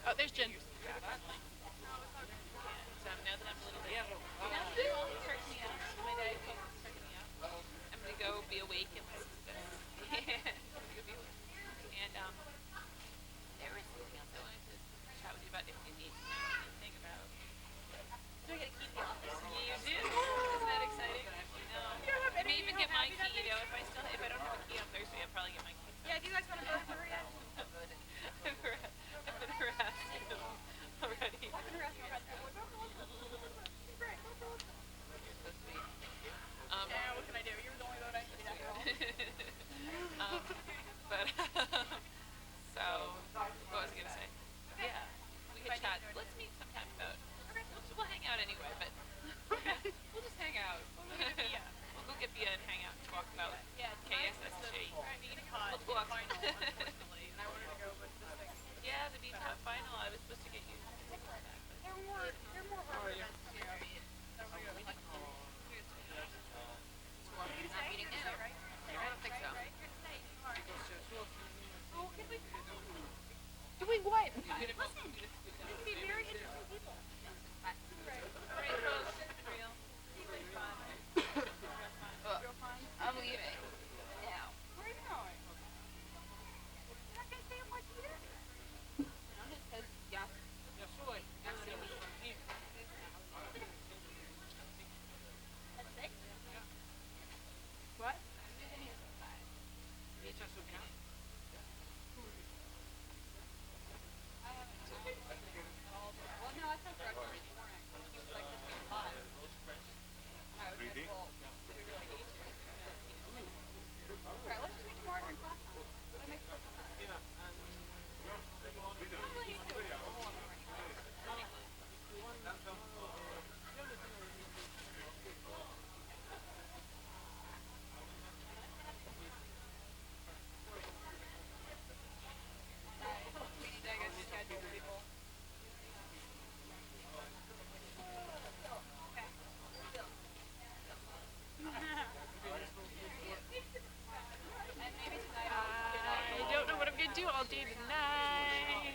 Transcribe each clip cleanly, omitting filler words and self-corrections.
Oh, there's Jen. So now that I'm a little bit, now that I'm all perking me up, my diet coke is perking me up. I'm gonna go be awake and listen to this. And there was something else I wanted to chat with you about. If you need to know anything about, do I gotta keep the office? You do. Isn't that exciting? No. I may even get my key. You know, if I don't have a key on Thursday, I'll probably get my key. Yeah, do you guys want to vote for her yet? I've been harassed already. I've been harassed about that. You're so sweet. Yeah, what can I do? You're the only vote I need after all. But so what was I gonna say? Yeah, we could chat. Let's meet sometime about. We'll hang out anyway, but we'll just hang out. We'll go get Bia and hang out and talk about KSSG. We'll talk. Unfortunately, and I wanted to go, but this thing. Yeah, the BTOP final. I was supposed to get you. They're more hard events too. I don't want to go. Right? I don't think so. Doing what? Listen. Be very interesting people. Alright, folks. It's been real. Real fun. I'm leaving. Now. Where are you going? You're not gonna stay and watch either? No, it says yeah. At 6? What? Well, no, I took breakfast this morning. He was like, this is hot. I was like, well, do we really need to? Alright, let's just meet tomorrow during class time. That makes perfect sense. I don't really need to. Meeting day, I guess, schedule people. And maybe tonight I don't know what I'm gonna do all day tonight.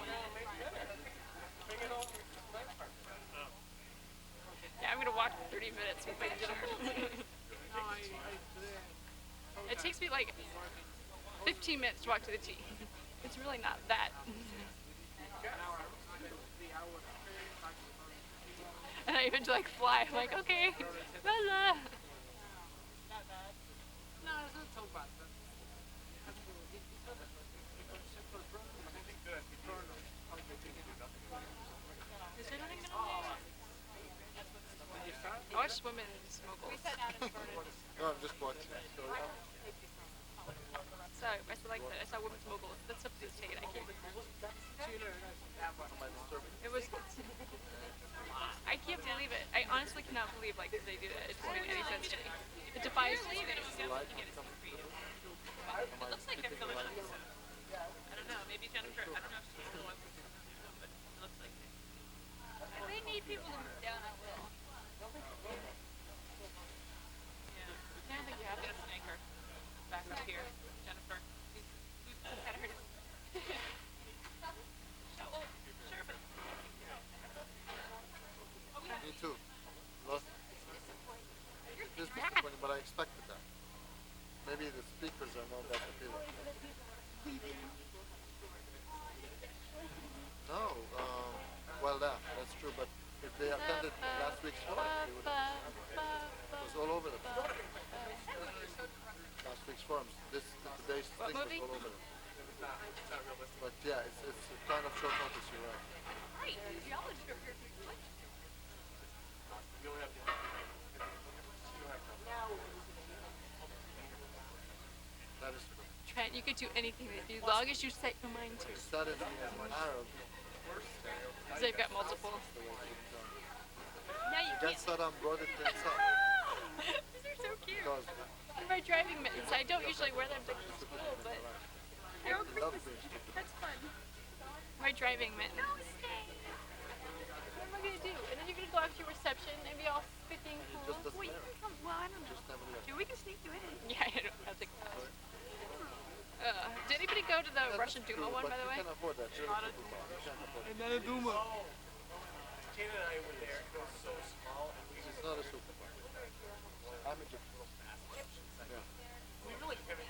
Yeah, I'm gonna walk 30 minutes with my dinner. It takes me like 15 minutes to walk to the T. It's really not that. And I even like fly. I'm like, okay, la la. No, it's not so bad. Is there nothing gonna I watched women smuggle. we sat down and started. No, I'm just watching. So I saw like that. I saw women smuggle. That's up to the state. I can't. It was. I can't believe it. I honestly cannot believe like they do that. It doesn't make any sense to me. It defies. It looks like they're filming an episode. I don't know. Maybe Jennifer. I don't know if she's the one who's but it looks like it. If they need people to move down, I will. Yeah. I don't think you have to snake her back up here, Jennifer. Who's at her? Oh, sure, but. Me too. Lost. It is disappointing, but I expected that. Maybe the speakers are not that appealing. No, well, that's true, but if they attended last week's forum, they would have. It was all over the place. Last week's forums. Today's thing was all over them. But yeah, it's kind of short notice, you're right. Right, geology over here. That is true. Trent, you could do anything that you, as long as you set your mind to. Is that in Arab? Because they've got multiple. Now you Against Saddam brought it to himself. These are so cute. Because And my driving mittens. I don't usually wear them to school, but They're love Christmas. being stupid. That's fun. my driving mittens. No, stay. What am I gonna do? And then you're gonna go out to your reception and be all freaking Just cool. doesn't Wait, matter. well, I don't know. Just never left. Dude, we can sneak you in. Yeah, I don't have to. Did anybody go to the Russian That's Duma true, one, but by the way? you can afford that. You're a superpower. You can afford it. Another Duma. Tina and I were there. It was so small, and we It's not a superpower. I'm Egyptian. Yeah. we really couldn't.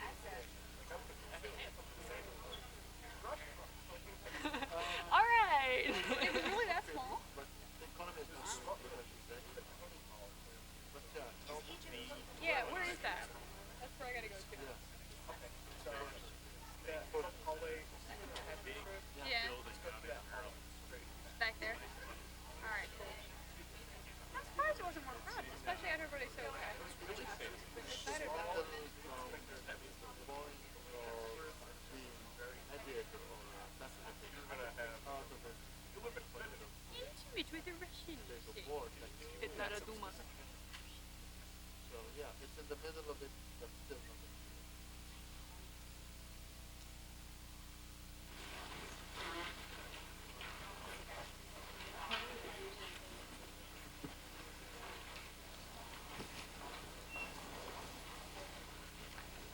All right. It was really that small? But the economy is not so good, I should say. But yeah, no, Yeah, where is that? That's where I gotta go to. yeah. Yeah. Back there. Alright, cool. I'm surprised it wasn't more crowded, especially after everybody's so excited about it. Until going or being mediated or facilitated out of a Intimate with a Russian. state of war, It's not a Duma. so yeah, it's in the middle of it, but still not.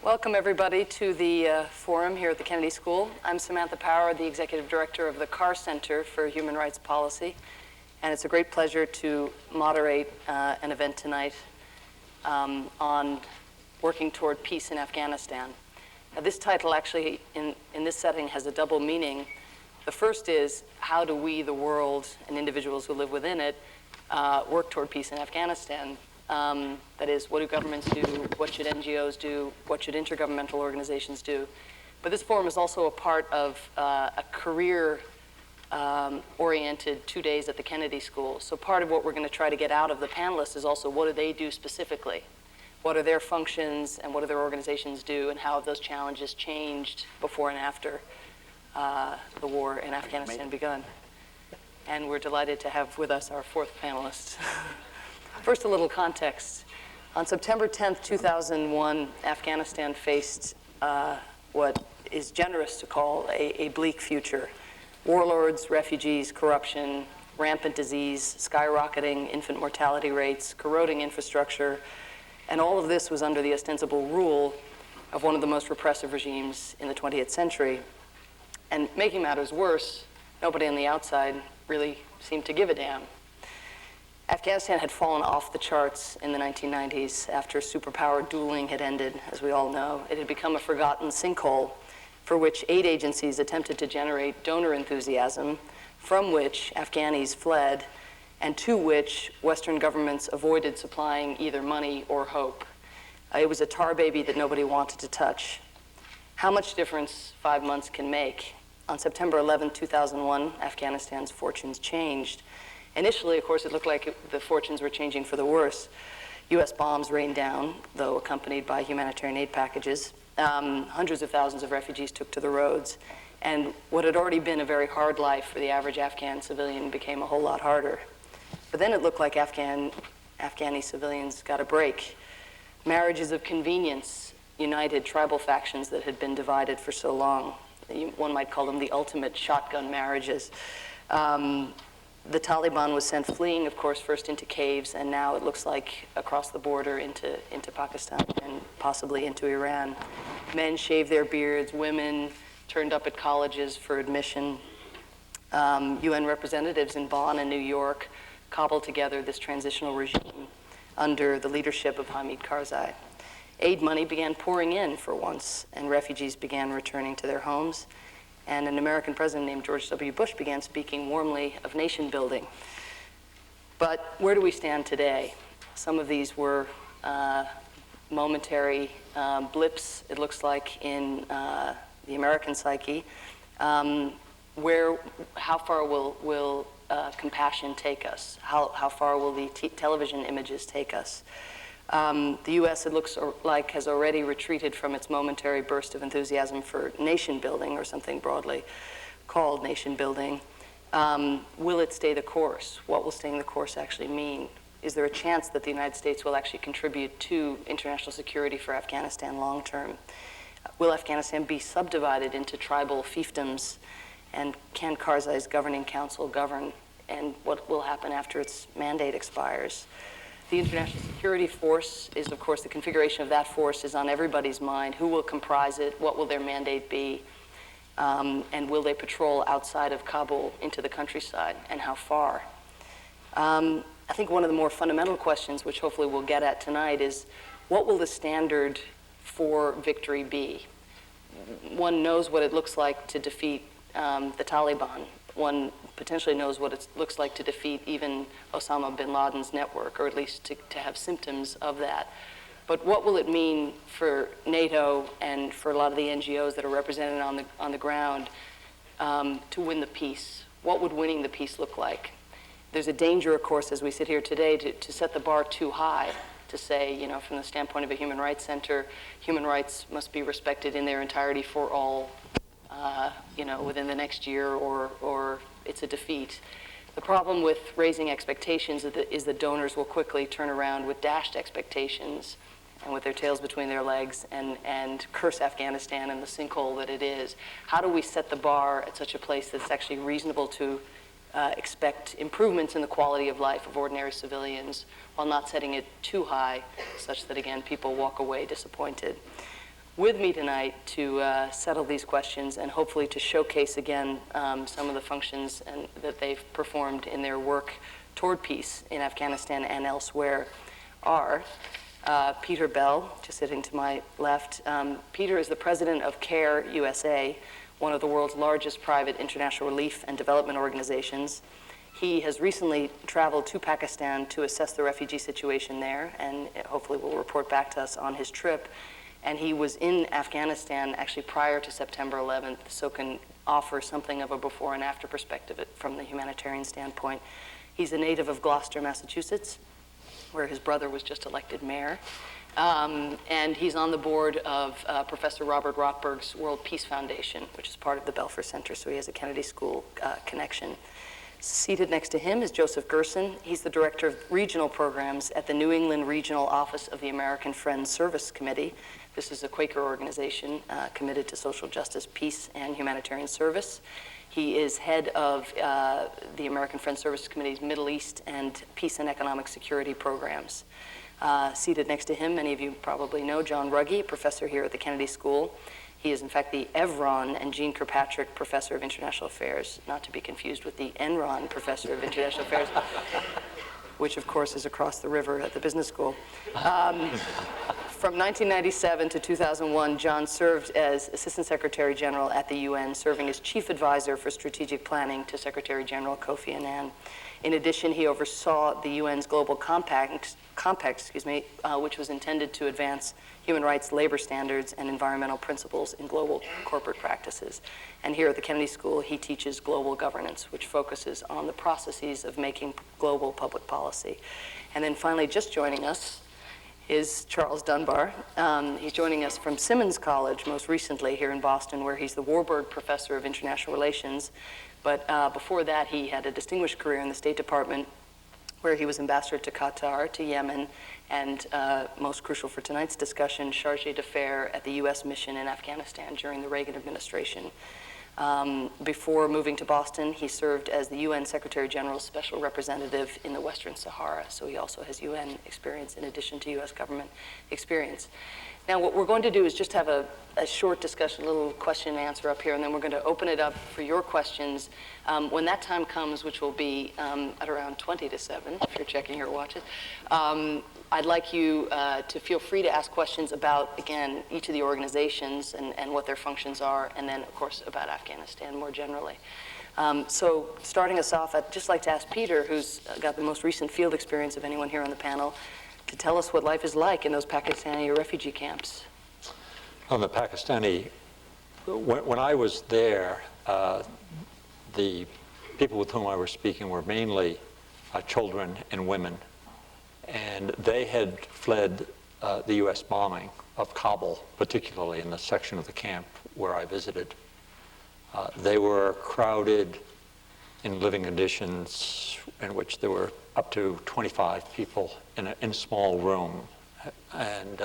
Welcome, everybody, to the forum here at the Kennedy School. I'm Samantha Power, the Executive Director of the Carr Center for Human Rights Policy, and it's a great pleasure to moderate an event tonight on working toward peace in Afghanistan. Now, this title actually, in this setting, has a double meaning. The first is, how do we, the world, and individuals who live within it, work toward peace in Afghanistan? That is, what do governments do? What should NGOs do? What should intergovernmental organizations do? But this forum is also a part of a career-oriented 2 days at the Kennedy School. So part of what we're going to try to get out of the panelists is also, what do they do specifically? What are their functions, and what do their organizations do, and how have those challenges changed before and after the war in Afghanistan begun? And we're delighted to have with us our fourth panelist. First, a little context. On September 10th, 2001, Afghanistan faced what is generous to call a bleak future. Warlords, refugees, corruption, rampant disease, skyrocketing infant mortality rates, corroding infrastructure, and all of this was under the ostensible rule of one of the most repressive regimes in the 20th century. And making matters worse, nobody on the outside really seemed to give a damn. Afghanistan had fallen off the charts in the 1990s after superpower dueling had ended, as we all know. It had become a forgotten sinkhole for which aid agencies attempted to generate donor enthusiasm, from which Afghanis fled, and to which Western governments avoided supplying either money or hope. It was a tar baby that nobody wanted to touch. How much difference 5 months can make? On September 11, 2001, Afghanistan's fortunes changed. Initially, of course, it looked like the fortunes were changing for the worse. U.S. bombs rained down, though accompanied by humanitarian aid packages. Hundreds of thousands of refugees took to the roads. And what had already been a very hard life for the average Afghan civilian became a whole lot harder. But then it looked like Afghani civilians got a break. Marriages of convenience united tribal factions that had been divided for so long. One might call them the ultimate shotgun marriages. The Taliban was sent fleeing, of course, first into caves, and now it looks like across the border into Pakistan and possibly into Iran. Men shaved their beards, women turned up at colleges for admission. UN representatives in Bonn and New York cobbled together this transitional regime under the leadership of Hamid Karzai. Aid money began pouring in for once, and refugees began returning to their homes. And an American president named George W. Bush began speaking warmly of nation building. But where do we stand today? Some of these were momentary blips, it looks like, in the American psyche. How far will compassion take us? How far will the television images take us? The U.S., it looks like, has already retreated from its momentary burst of enthusiasm for nation building, or something broadly called nation building. Will it stay the course? What will staying the course actually mean? Is there a chance that the United States will actually contribute to international security for Afghanistan long term? Will Afghanistan be subdivided into tribal fiefdoms? And can Karzai's governing council govern? And what will happen after its mandate expires? The The international security force is, of course, the configuration of that force is on everybody's mind. Who will comprise it? What will their mandate be? And will they patrol outside of Kabul into the countryside, and how far? I think one of the more fundamental questions, which hopefully we'll get at tonight, is what will the standard for victory be? One knows what it looks like to defeat the Taliban. One potentially knows what it looks like to defeat even Osama bin Laden's network, or at least to have symptoms of that. But what will it mean for NATO and for a lot of the NGOs that are represented on the ground to win the peace? What would winning the peace look like? There's a danger, of course, as we sit here today, to set the bar too high, to say, you know, from the standpoint of a human rights center, human rights must be respected in their entirety for all, you know, within the next year, or it's a defeat. The problem with raising expectations is that donors will quickly turn around with dashed expectations and with their tails between their legs and curse Afghanistan and the sinkhole that it is. How do we set the bar at such a place that it's actually reasonable to expect improvements in the quality of life of ordinary civilians while not setting it too high such that, again, people walk away disappointed? With me tonight to settle these questions and hopefully to showcase again some of the functions that they've performed in their work toward peace in Afghanistan and elsewhere are Peter Bell, just sitting to my left. Peter is the president of CARE USA, one of the world's largest private international relief and development organizations. He has recently traveled to Pakistan to assess the refugee situation there, and hopefully will report back to us on his trip. And he was in Afghanistan actually prior to September 11th, so can offer something of a before and after perspective from the humanitarian standpoint. He's a native of Gloucester, Massachusetts, where his brother was just elected mayor. And he's on the board of Professor Robert Rothberg's World Peace Foundation, which is part of the Belfer Center, so he has a Kennedy School connection. Seated next to him is Joseph Gerson. He's the director of regional programs at the New England Regional Office of the American Friends Service Committee. This is a Quaker organization committed to social justice, peace, and humanitarian service. He is head of the American Friends Service Committee's Middle East and Peace and Economic Security programs. Seated next to him, many of you probably know, John Ruggie, professor here at the Kennedy School. He is, in fact, the Evron and Jean Kirkpatrick Professor of International Affairs, not to be confused with the Enron Professor of International Affairs, which, of course, is across the river at the business school. From 1997 to 2001, John served as Assistant Secretary General at the UN, serving as Chief Advisor for Strategic Planning to Secretary General Kofi Annan. In addition, he oversaw the UN's Global Compact, which was intended to advance human rights, labor standards, and environmental principles in global corporate practices. And here at the Kennedy School, he teaches global governance, which focuses on the processes of making global public policy. And then finally, just joining us is Charles Dunbar. He's joining us from Simmons College, most recently here in Boston, where he's the Warburg Professor of International Relations. But before that, he had a distinguished career in the State Department, where he was ambassador to Qatar, to Yemen, and most crucial for tonight's discussion, chargé d'affaires at the U.S. mission in Afghanistan during the Reagan administration. Before moving to Boston, he served as the UN Secretary General's Special Representative in the Western Sahara, so he also has UN experience in addition to U.S. government experience. Now, what we're going to do is just have a short discussion, a little question and answer up here, and then we're going to open it up for your questions. When that time comes, which will be at around 20 to 7, if you're checking your watches, I'd like you to feel free to ask questions about, again, each of the organizations and what their functions are, and then, of course, about Afghanistan more generally. So starting us off, I'd just like to ask Peter, who's got the most recent field experience of anyone here on the panel, to tell us what life is like in those Pakistani refugee camps. On the Pakistani, when I was there, the people with whom I was speaking were mainly children and women. And they had fled the U.S. bombing of Kabul, particularly in the section of the camp where I visited. They were crowded in living conditions in which there were up to 25 people in a small room. And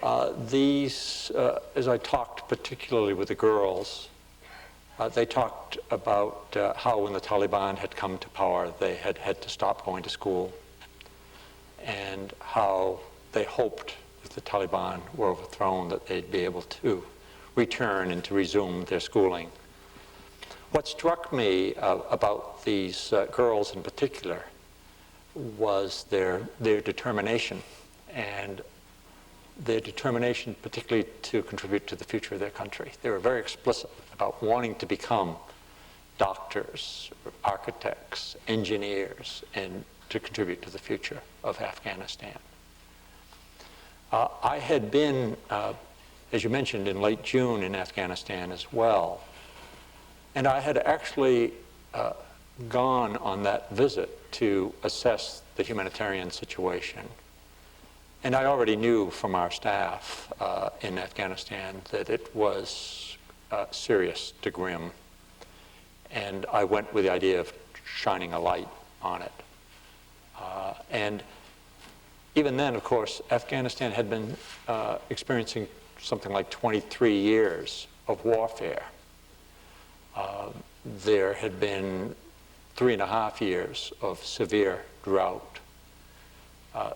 as I talked particularly with the girls, They talked about how when the Taliban had come to power, they had had to stop going to school, and how they hoped if the Taliban were overthrown that they'd be able to return and to resume their schooling. What struck me about these girls in particular was their determination, and their determination particularly to contribute to the future of their country. They were very explicit about wanting to become doctors, architects, engineers, and to contribute to the future of Afghanistan. I had been, as you mentioned, in late June in Afghanistan as well, and I had actually gone on that visit to assess the humanitarian situation. And I already knew from our staff in Afghanistan that it was serious to grim. And I went with the idea of shining a light on it. And even then, of course, Afghanistan had been experiencing something like 23 years of warfare. There had been 3.5 years of severe drought.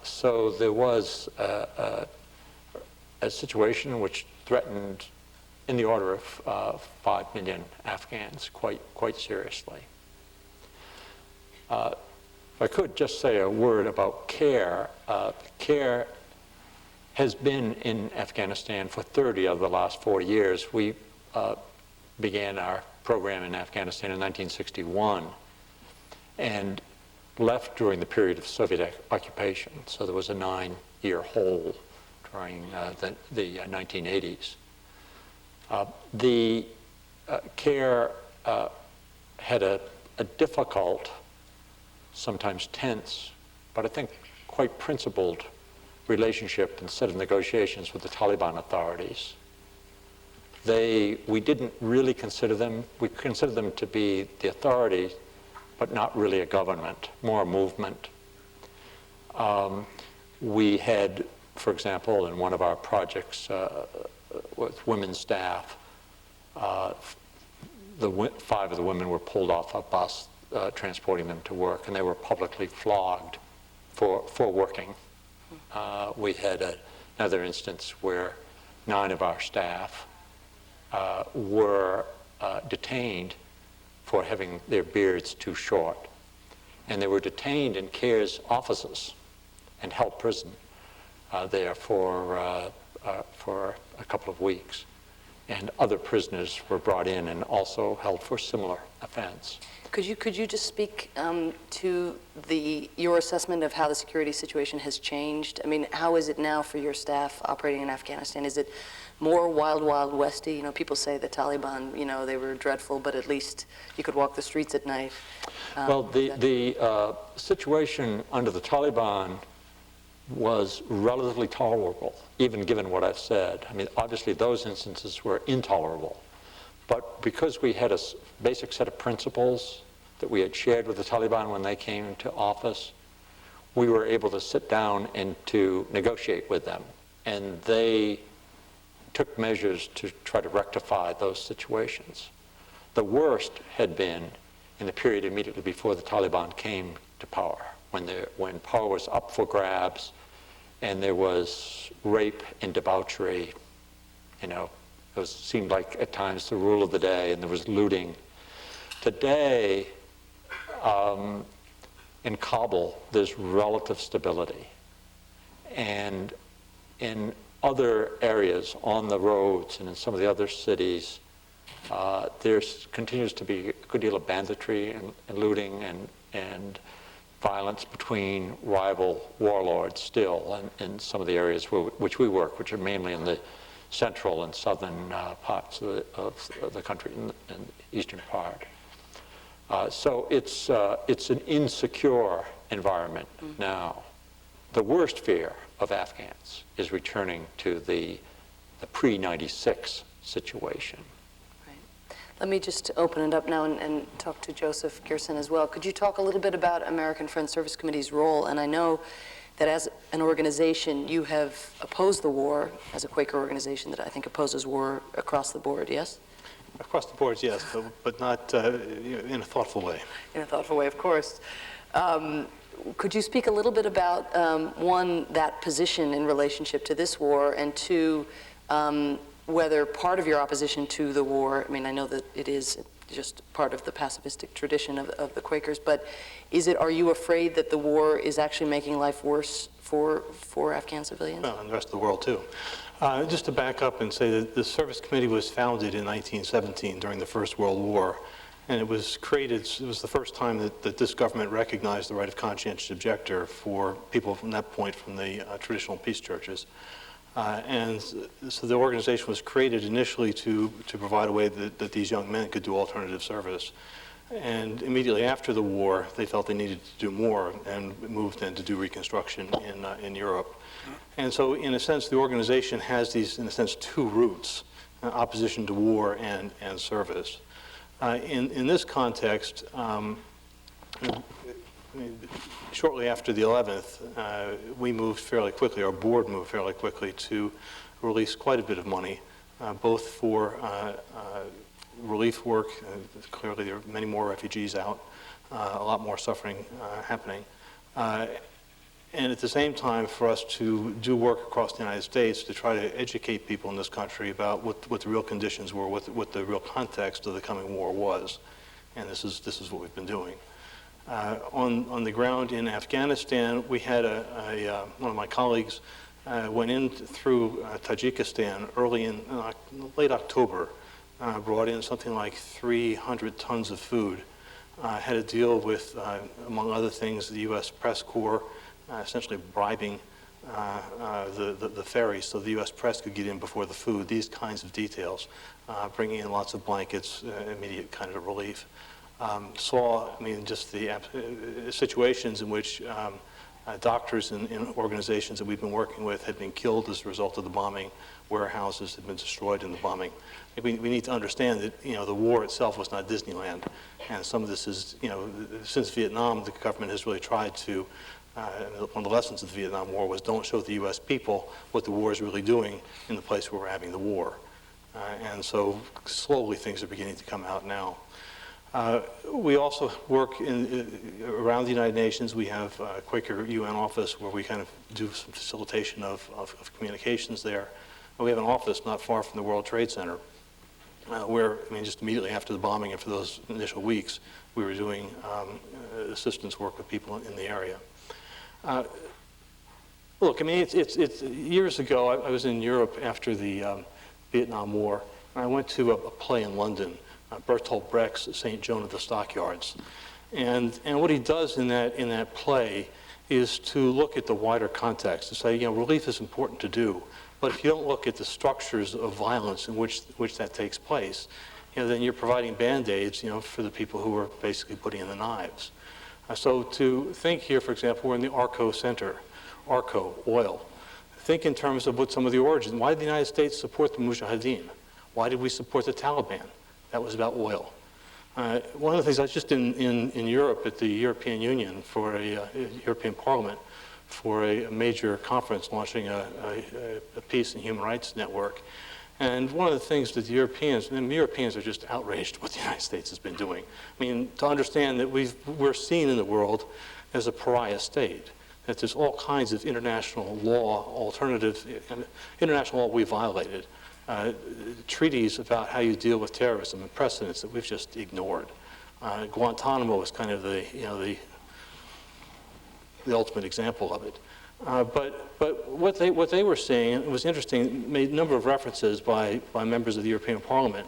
So there was a situation which threatened in the order of 5 million Afghans quite seriously. If I could just say a word about CARE. CARE has been in Afghanistan for 30 of the last 40 years. We began our program in Afghanistan in 1961 and left during the period of Soviet occupation. So there was a 9-year hole during the 1980s. The CARE had a difficult, sometimes tense, but I think quite principled relationship and set of negotiations with the Taliban authorities. We didn't really consider them, we considered them to be the authority, but not really a government, more a movement. We had, for example, in one of our projects with women's staff, 5 of the women were pulled off a bus transporting them to work, and they were publicly flogged for working. We had another instance where 9 of our staff were detained for having their beards too short. And they were detained in CARE's offices and held prison there for a couple of weeks. And other prisoners were brought in and also held for similar offense. Could you just speak to your assessment of how the security situation has changed? I mean, how is it now for your staff operating in Afghanistan? Is it more wild, wild westy? You know, people say the Taliban, you know, they were dreadful, but at least you could walk the streets at night. Well, the situation under the Taliban was relatively tolerable, even given what I've said. I mean, obviously those instances were intolerable. But because we had a basic set of principles that we had shared with the Taliban when they came into office, we were able to sit down and to negotiate with them. And they took measures to try to rectify those situations. The worst had been in the period immediately before the Taliban came to power, when power was up for grabs and there was rape and debauchery. You know, it seemed like at times the rule of the day, and there was looting. Today, in Kabul, there's relative stability. And in other areas, on the roads and in some of the other cities, there continues to be a good deal of banditry and looting and violence between rival warlords still in some of the areas which we work, which are mainly in the central and southern parts of the country, in the eastern part. So it's an insecure environment now. The worst fear of Afghans is returning to the pre-96 situation. Right. Let me just open it up now and talk to Joseph Gerson as well. Could you talk a little bit about American Friends Service Committee's role? And I know that as an organization, you have opposed the war, as a Quaker organization that I think opposes war across the board, yes? Across the board, yes, but not in a thoughtful way. In a thoughtful way, of course. Could you speak a little bit about, one, that position in relationship to this war, and two, whether part of your opposition to the war, I mean, I know that it is just part of the pacifistic tradition of the Quakers, but are you afraid that the war is actually making life worse for Afghan civilians? Well, and the rest of the world, too. Just to back up and say that the Service Committee was founded in 1917 during the First World War, and it was created, it was the first time that this government recognized the right of conscientious objector for people from that point from the traditional peace churches. And so the organization was created initially to provide a way that these young men could do alternative service. And immediately after the war, they felt they needed to do more and moved then to do Reconstruction in Europe. And so, in a sense, the organization has these, in a sense, two roots, opposition to war and service. In this context, shortly after the 11th, we moved fairly quickly, our board moved fairly quickly to release quite a bit of money, both for relief work. Clearly, there are many more refugees out, a lot more suffering happening. And at the same time, for us to do work across the United States to try to educate people in this country about what the real conditions were, what the real context of the coming war was. And this is what we've been doing. On the ground in Afghanistan, we had one of my colleagues went in through Tajikistan early in late October, brought in something like 300 tons of food, had to deal with, among other things, the U.S. press corps, essentially bribing the ferries so the U.S. press could get in before the food, these kinds of details, bringing in lots of blankets, immediate kind of relief. Just the situations in which doctors in organizations that we've been working with had been killed as a result of the bombing, warehouses had been destroyed in the bombing. We need to understand that, the war itself was not Disneyland, and some of this is, since Vietnam, the government has really tried to, one of the lessons of the Vietnam War was don't show the U.S. people what the war is really doing in the place where we're having the war. And so slowly things are beginning to come out now. We also work around the United Nations. We have a Quaker UN office where we kind of do some facilitation of communications there. And we have an office not far from the World Trade Center where, just immediately after the bombing and for those initial weeks, we were doing assistance work with people in the area. Look, it's years ago, I was in Europe after the Vietnam War, and I went to a play in London, Bertolt Brecht's St. Joan of the Stockyards. And what he does in that play is to look at the wider context, to say, relief is important to do, but if you don't look at the structures of violence in which that takes place, then you're providing Band-Aids, for the people who are basically putting in the knives. So to think here, for example, we're in the ARCO Center, ARCO, oil. Think in terms of what some of the origins. Why did the United States support the Mujahideen? Why did we support the Taliban? That was about oil. One of the things, I was just in Europe at the European Union for a European Parliament for a major conference launching a peace and human rights network. And one of the things that the Europeans are just outraged at what the United States has been doing. To understand that we're seen in the world as a pariah state, that there's all kinds of international law, international law we violated, treaties about how you deal with terrorism and precedents that we've just ignored. Guantanamo is kind of the ultimate example of it. But what they were saying, it was interesting, made a number of references by members of the European Parliament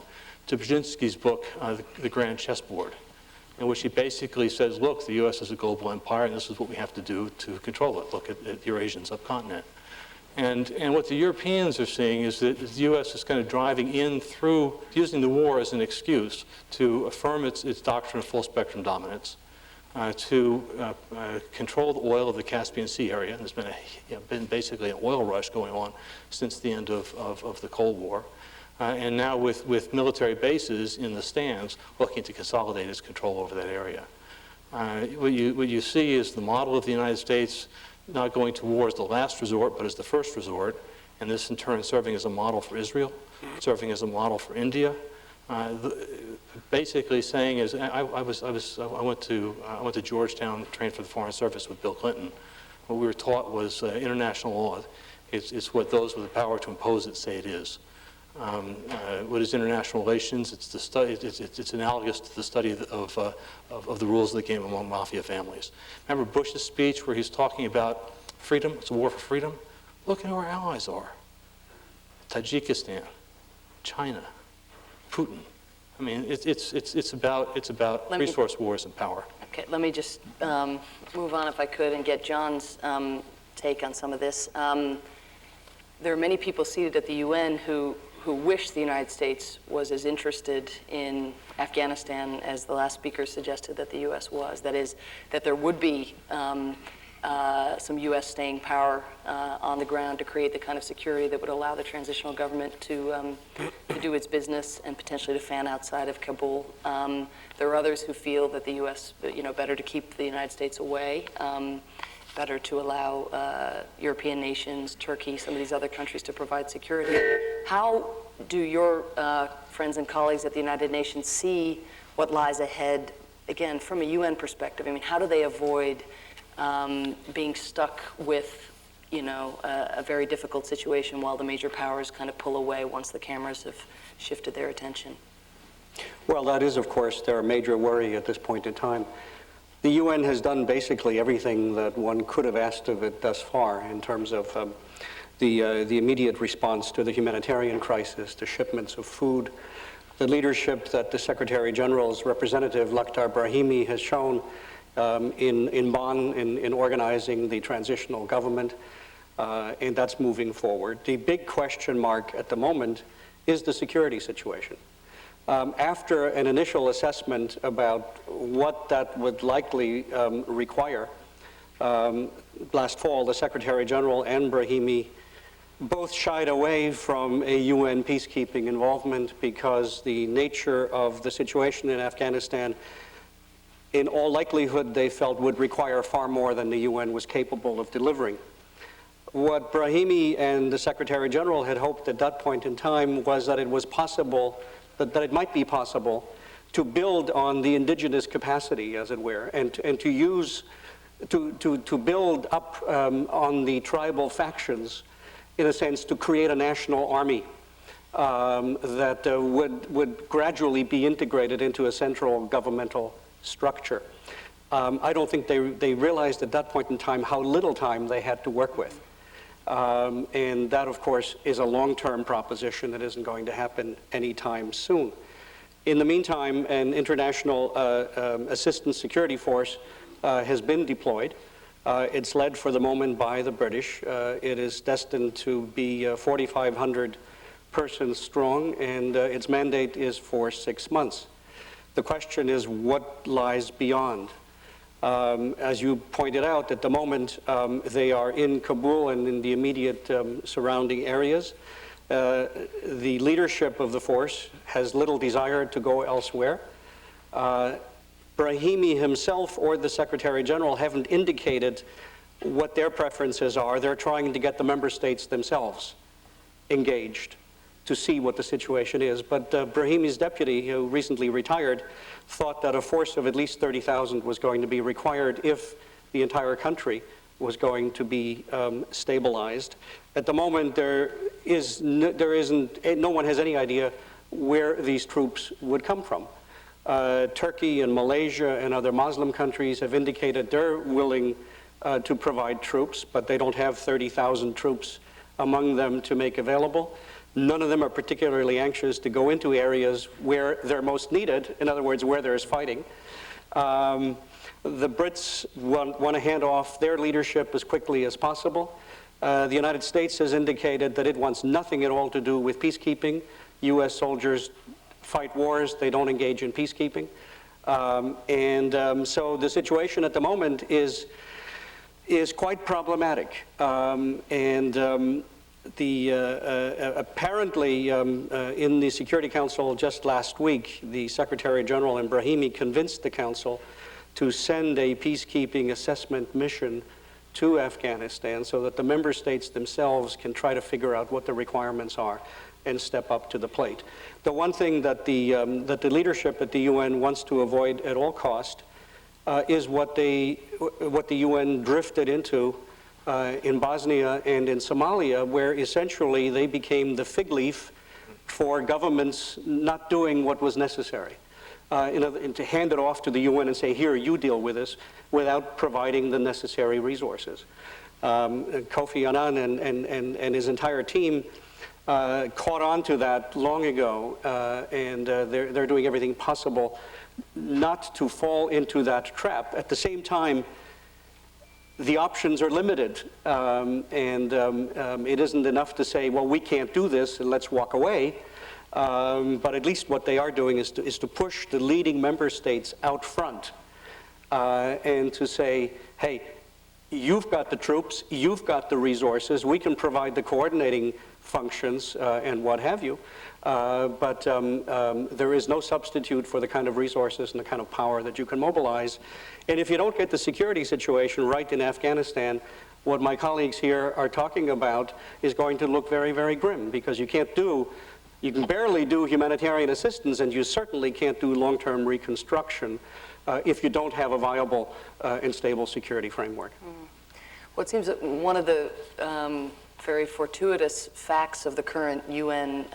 to Brzezinski's book, The Grand Chessboard, in which he basically says, look, the U.S. is a global empire, and this is what we have to do to control it. Look at the Eurasian subcontinent. And what the Europeans are seeing is that the U.S. is kind of driving in through, using the war as an excuse to affirm its doctrine of full spectrum dominance, to control the oil of the Caspian Sea area. There's been basically an oil rush going on since the end of the Cold War. And now with military bases in the stands looking to consolidate its control over that area. What you see is the model of the United States not going to war as the last resort, but as the first resort, and this in turn serving as a model for Israel, serving as a model for India, Basically saying is, I went to Georgetown, trained for the Foreign Service with Bill Clinton. What we were taught was international law. It's what those with the power to impose it say it is. What is international relations? It's the study. It's analogous to the study of the rules of the game among mafia families. Remember Bush's speech where he's talking about freedom? It's a war for freedom. Look at who our allies are: Tajikistan, China, Putin. I mean, it's about resource wars and power. Okay, let me just move on if I could and get John's take on some of this. There are many people seated at the UN who wish the United States was as interested in Afghanistan as the last speaker suggested that the U.S. was. That is, that there would be some U.S. staying power on the ground to create the kind of security that would allow the transitional government to do its business and potentially to fan outside of Kabul. There are others who feel that the U.S., better to keep the United States away, better to allow European nations, Turkey, some of these other countries to provide security. How do your friends and colleagues at the United Nations see what lies ahead, again, from a UN perspective? I mean, how do they avoid being stuck with, a very difficult situation while the major powers kind of pull away once the cameras have shifted their attention? Well, that is, of course, their major worry at this point in time. The UN has done basically everything that one could have asked of it thus far in terms of the immediate response to the humanitarian crisis, to shipments of food, the leadership that the Secretary General's representative, Lakhdar Brahimi, has shown in Bonn in organizing the transitional government, and that's moving forward. The big question mark at the moment is the security situation. After an initial assessment about what that would likely require, last fall, the Secretary General and Brahimi both shied away from a UN peacekeeping involvement because the nature of the situation in Afghanistan, in all likelihood, they felt would require far more than the UN was capable of delivering. What Brahimi and the Secretary General had hoped at that point in time was that it was possible, that it might be possible to build on the indigenous capacity, as it were, and to use, to build up on the tribal factions, in a sense, to create a national army that would gradually be integrated into a central governmental structure. I don't think they realized at that point in time how little time they had to work with. And that, of course, is a long-term proposition that isn't going to happen anytime soon. In the meantime, an international assistance security force has been deployed. It's led for the moment by the British. It is destined to be 4,500 persons strong, and its mandate is for 6 months. The question is, what lies beyond? As you pointed out, at the moment, they are in Kabul and in the immediate surrounding areas. The leadership of the force has little desire to go elsewhere. Brahimi himself or the Secretary General haven't indicated what their preferences are. They're trying to get the member states themselves engaged to see what the situation is. But Brahimi's deputy, who recently retired, thought that a force of at least 30,000 was going to be required if the entire country was going to be stabilized. At the moment, no one has any idea where these troops would come from. Turkey and Malaysia and other Muslim countries have indicated they're willing to provide troops, but they don't have 30,000 troops among them to make available. None of them are particularly anxious to go into areas where they're most needed, in other words, where there's fighting. The Brits want to hand off their leadership as quickly as possible. The United States has indicated that it wants nothing at all to do with peacekeeping. U.S. soldiers fight wars, they don't engage in peacekeeping. So the situation at the moment is quite problematic. Apparently, in the Security Council just last week, the Secretary General and Brahimi convinced the Council to send a peacekeeping assessment mission to Afghanistan so that the member states themselves can try to figure out what the requirements are. and step up to the plate. The one thing that the leadership at the UN wants to avoid at all cost is what the UN drifted into in Bosnia and in Somalia, where essentially they became the fig leaf for governments not doing what was necessary. And to hand it off to the UN and say, here, you deal with this, without providing the necessary resources. Kofi Annan and his entire team caught on to that long ago, and they're doing everything possible not to fall into that trap. At the same time, the options are limited, it isn't enough to say, well, we can't do this and let's walk away. But at least what they are doing is to push the leading member states out front and to say, hey, you've got the troops, you've got the resources, we can provide the coordinating functions and what have you, but there is no substitute for the kind of resources and the kind of power that you can mobilize. And if you don't get the security situation right in Afghanistan, what my colleagues here are talking about is going to look very, very grim, because you can barely do humanitarian assistance, and you certainly can't do long-term reconstruction if you don't have a viable and stable security framework. Well, it seems that one of the very fortuitous facts of the current UN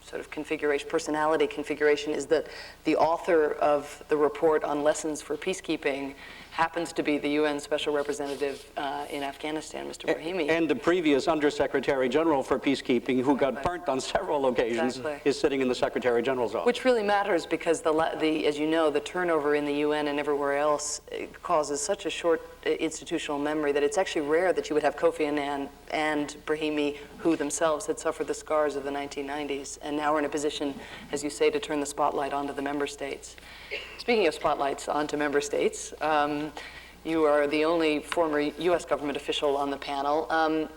sort of configuration, personality configuration, is that the author of the report on lessons for peacekeeping happens to be the UN Special Representative in Afghanistan, Mr. Brahimi. And the previous Undersecretary General for Peacekeeping, who got burnt on several occasions, is sitting in the Secretary General's office. Which really matters, because as you know, the turnover in the UN and everywhere else causes such a short institutional memory that it's actually rare that you would have Kofi Annan and Brahimi, who themselves had suffered the scars of the 1990s, and now we're in a position, as you say, to turn the spotlight onto the member states. Speaking of spotlights onto member states, you are the only former U.S. government official on the panel.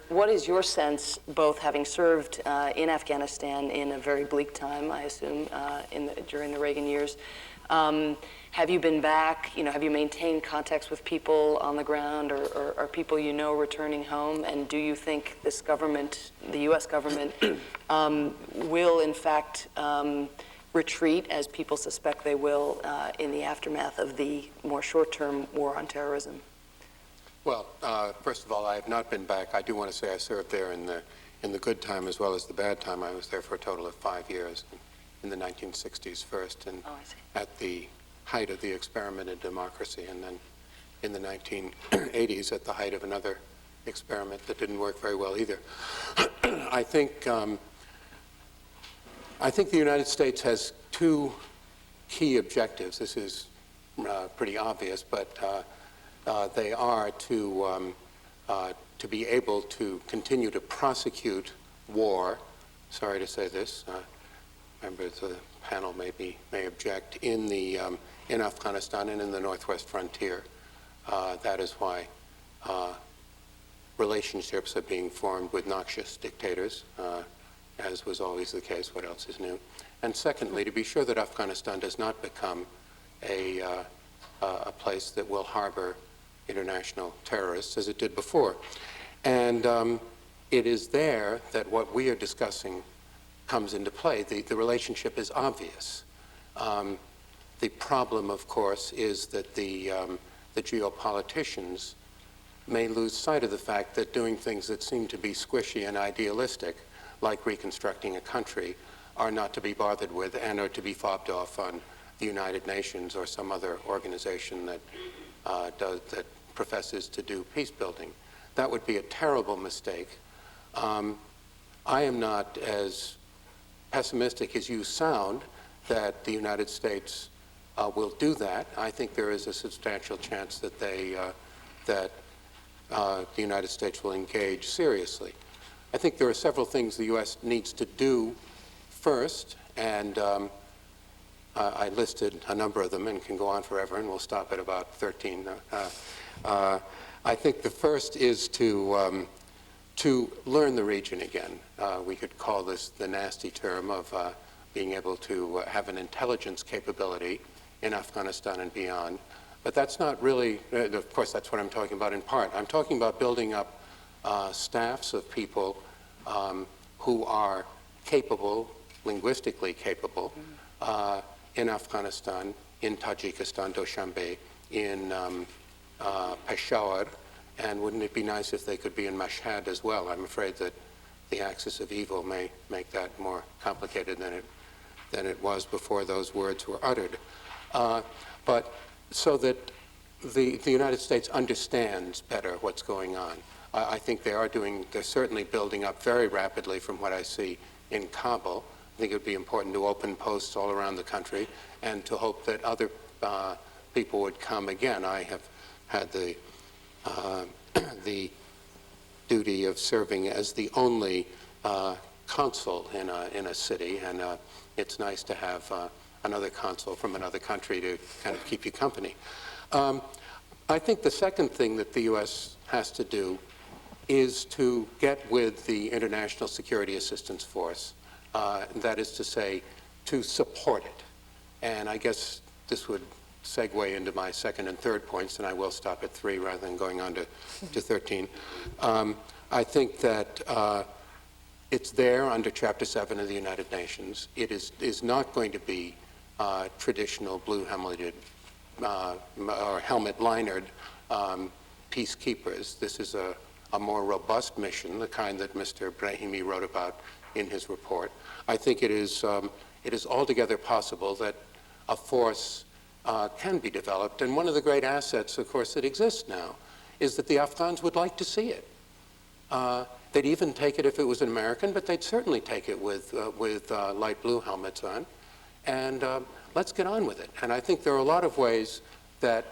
What is your sense, both having served in Afghanistan in a very bleak time, I assume, during the Reagan years? Have you been back? Have you maintained contacts with people on the ground, or are people you know returning home? And do you think this government, the U.S. government, will in fact retreat, as people suspect they will, in the aftermath of the more short-term war on terrorism? Well, first of all, I have not been back. I do want to say I served there in the good time as well as the bad time. I was there for a total of 5 years, in the 1960s first, and at the height of the experiment in democracy, and then in the 1980s at the height of another experiment that didn't work very well either. I think the United States has two key objectives. This is pretty obvious, but they are to be able to continue to prosecute war. Sorry to say this. Members of the panel may object in Afghanistan and in the Northwest frontier. That is why relationships are being formed with noxious dictators, as was always the case. What else is new? And secondly, to be sure that Afghanistan does not become a place that will harbor international terrorists as it did before. And it is there that what we are discussing comes into play. The relationship is obvious. The problem, of course, is that the geopoliticians may lose sight of the fact that doing things that seem to be squishy and idealistic, like reconstructing a country, are not to be bothered with and are to be fobbed off on the United Nations or some other organization that professes to do peace building. That would be a terrible mistake. I am not as pessimistic as you sound that the United States will do that. I think there is a substantial chance that the United States will engage seriously. I think there are several things the U.S. needs to do first, and I listed a number of them and can go on forever, and we'll stop at about 13. I think the first is to learn the region again. We could call this the nasty term of being able to have an intelligence capability in Afghanistan and beyond. But that's not really, of course, that's what I'm talking about in part. I'm talking about building up staffs of people who are capable, linguistically capable, in Afghanistan, in Tajikistan, Doshanbe, in Peshawar, and wouldn't it be nice if they could be in Mashhad as well? I'm afraid that the axis of evil may make that more complicated than it was before those words were uttered. But so that the United States understands better what's going on. I think they're certainly building up very rapidly from what I see in Kabul. I think it would be important to open posts all around the country and to hope that other people would come again. I have had the duty of serving as the only consul in a city, and it's nice to have another consul from another country to kind of keep you company. I think the second thing that the U.S. has to do is to get with the International Security Assistance Force, that is to say, to support it. And I guess this would segue into my second and third points, and I will stop at 3 rather than going on to 13. I think that it's there under Chapter 7 of the United Nations. It is not going to be traditional blue-helmeted or helmet-linered peacekeepers. This is a more robust mission, the kind that Mr. Brahimi wrote about in his report. I think it is altogether possible that a force can be developed. And one of the great assets, of course, that exists now is that the Afghans would like to see it. They'd even take it if it was an American, but they'd certainly take it with light blue helmets on. And let's get on with it. And I think there are a lot of ways that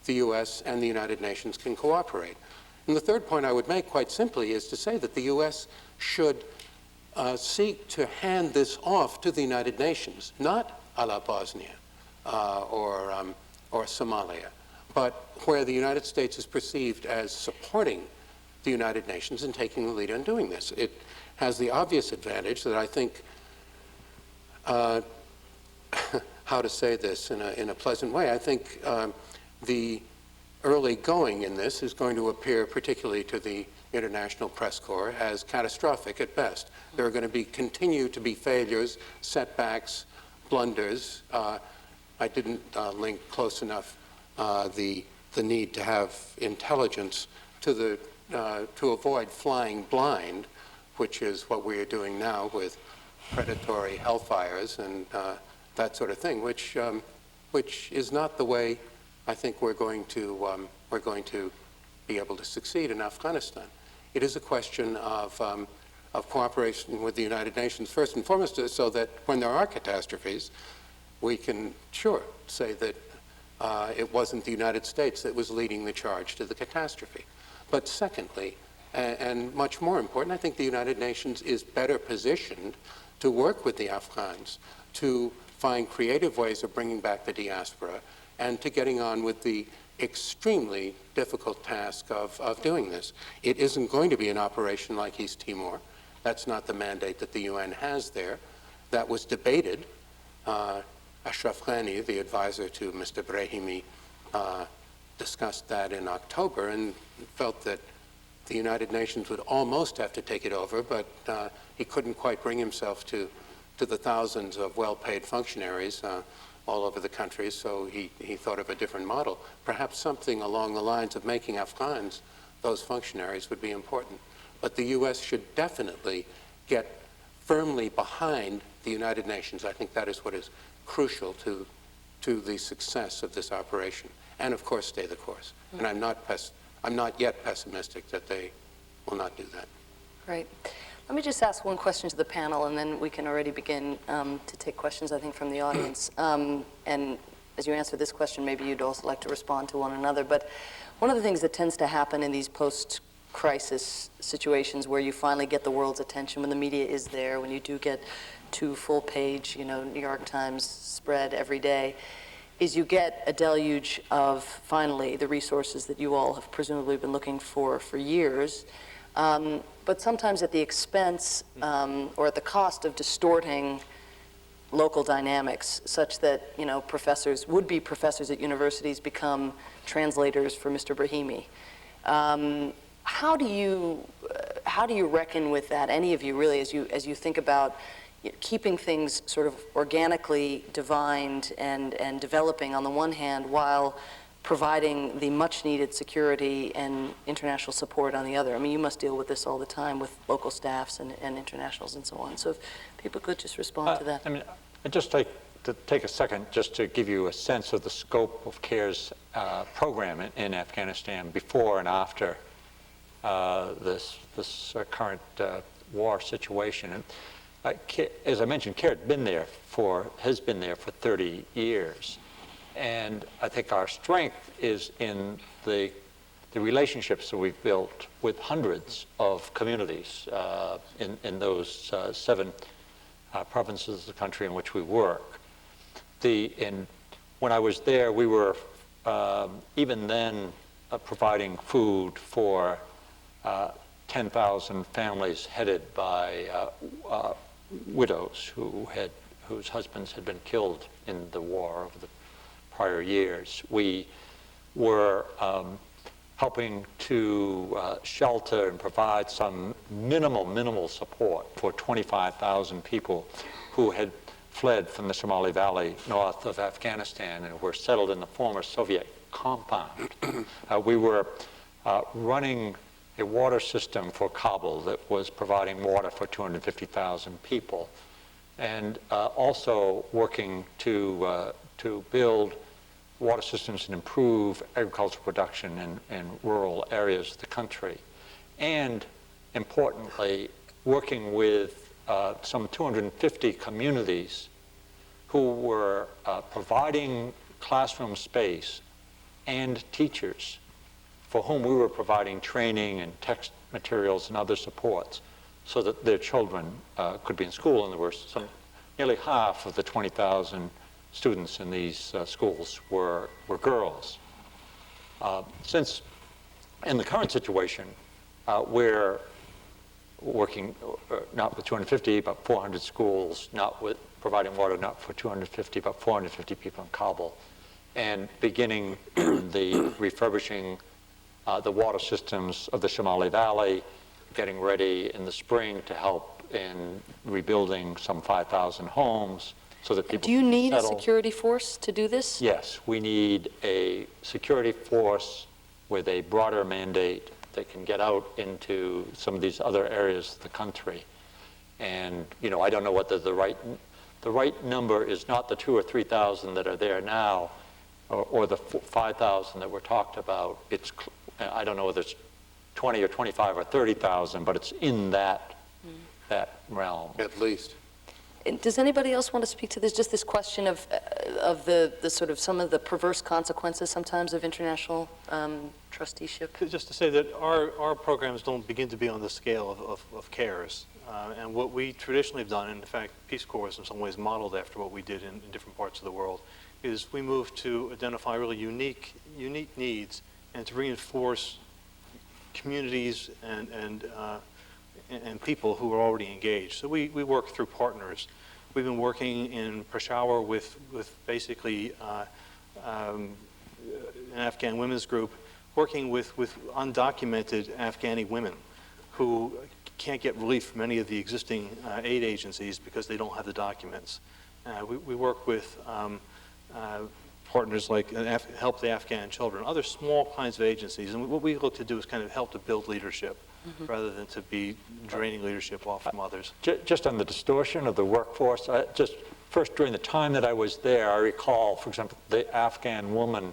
the U.S. and the United Nations can cooperate. And the third point I would make, quite simply, is to say that the U.S. should seek to hand this off to the United Nations, not a la Bosnia or Somalia, but where the United States is perceived as supporting the United Nations and taking the lead on doing this. It has the obvious advantage that I think, how to say this in a pleasant way, I think the early going in this is going to appear, particularly to the international press corps, as catastrophic at best. There are going to continue to be failures, setbacks, blunders. I didn't link close enough the need to have intelligence to avoid flying blind, which is what we are doing now with predatory hellfires and that sort of thing, which is not the way I think we're going to be able to succeed in Afghanistan. It is a question of cooperation with the United Nations first and foremost, so that when there are catastrophes, we can say that it wasn't the United States that was leading the charge to the catastrophe. But secondly, and much more important, I think the United Nations is better positioned to work with the Afghans to find creative ways of bringing back the diaspora and to getting on with the extremely difficult task of doing this. It isn't going to be an operation like East Timor. That's not the mandate that the UN has there. That was debated. Ashraf Ghani, the advisor to Mr. Brahimi, discussed that in October and felt that the United Nations would almost have to take it over, but he couldn't quite bring himself to the thousands of well-paid functionaries all over the country, so he thought of a different model. Perhaps something along the lines of making Afghans those functionaries would be important. But the U.S. should definitely get firmly behind the United Nations. I think that is what is crucial to the success of this operation. And of course, stay the course. And I'm not yet pessimistic that they will not do that. Great. Let me just ask one question to the panel, and then we can already begin to take questions, I think, from the audience. And as you answer this question, maybe you'd also like to respond to one another. But one of the things that tends to happen in these post-crisis situations where you finally get the world's attention, when the media is there, when you do get 2 full-page, New York Times spread every day, is you get a deluge of, finally, the resources that you all have presumably been looking for years. But sometimes at the expense or at the cost of distorting local dynamics, such that would-be professors at universities become translators for Mr. Brahimi. How do you reckon with that? Any of you really, as you think about keeping things sort of organically divined and developing on the one hand, while providing the much-needed security and international support on the other. I mean, you must deal with this all the time with local staffs and internationals and so on. So if people could just respond to that. I mean, I'd just like to take a second just to give you a sense of the scope of CARE's program in Afghanistan before and after this current war situation. And as I mentioned, CARE has been there for 30 years. And I think our strength is in the relationships that we've built with hundreds of communities in those 7 provinces of the country in which we work. When I was there, we were even then providing food for 10,000 families headed by widows whose husbands had been killed in the war over the prior years. We were helping to shelter and provide some minimal support for 25,000 people who had fled from the Somali Valley north of Afghanistan and were settled in the former Soviet compound. We were running a water system for Kabul that was providing water for 250,000 people, and also working to build water systems and improve agricultural production in rural areas of the country. And importantly, working with some 250 communities who were providing classroom space and teachers for whom we were providing training and text materials and other supports so that their children could be in school. And there were nearly half of the 20,000 students in these schools were girls. Since in the current situation, we're working not with 250, but 400 schools, not with providing water, not for 250, but 450 people in Kabul, and beginning the refurbishing the water systems of the Somali Valley, getting ready in the spring to help in rebuilding some 5,000 homes so that people Do you need settle. a security force to do this? Yes, we need a security force with a broader mandate that can get out into some of these other areas of the country. And, you know, I don't know whether the right number is not the 2,000 or 3,000 that are there now, or the 5,000 that were talked about. I don't know whether it's 20 or 25 or 30,000, but it's in that realm. At least. And does anybody else want to speak to this? Just this question of the sort of some of the perverse consequences sometimes of international trusteeship? Just to say that our programs don't begin to be on the scale of CARES. And what we traditionally have done, and in fact, Peace Corps is in some ways modeled after what we did in different parts of the world, is we moved to identify really unique needs and to reinforce communities and people who are already engaged. So we work through partners. We've been working in Peshawar with basically an Afghan women's group, working with undocumented Afghani women who can't get relief from any of the existing aid agencies because they don't have the documents. We work with partners like Help the Afghan Children, other small kinds of agencies. And what we look to do is kind of help to build leadership rather than to be draining leadership off from others. Just on the distortion of the workforce, first during the time that I was there, I recall, for example, the Afghan woman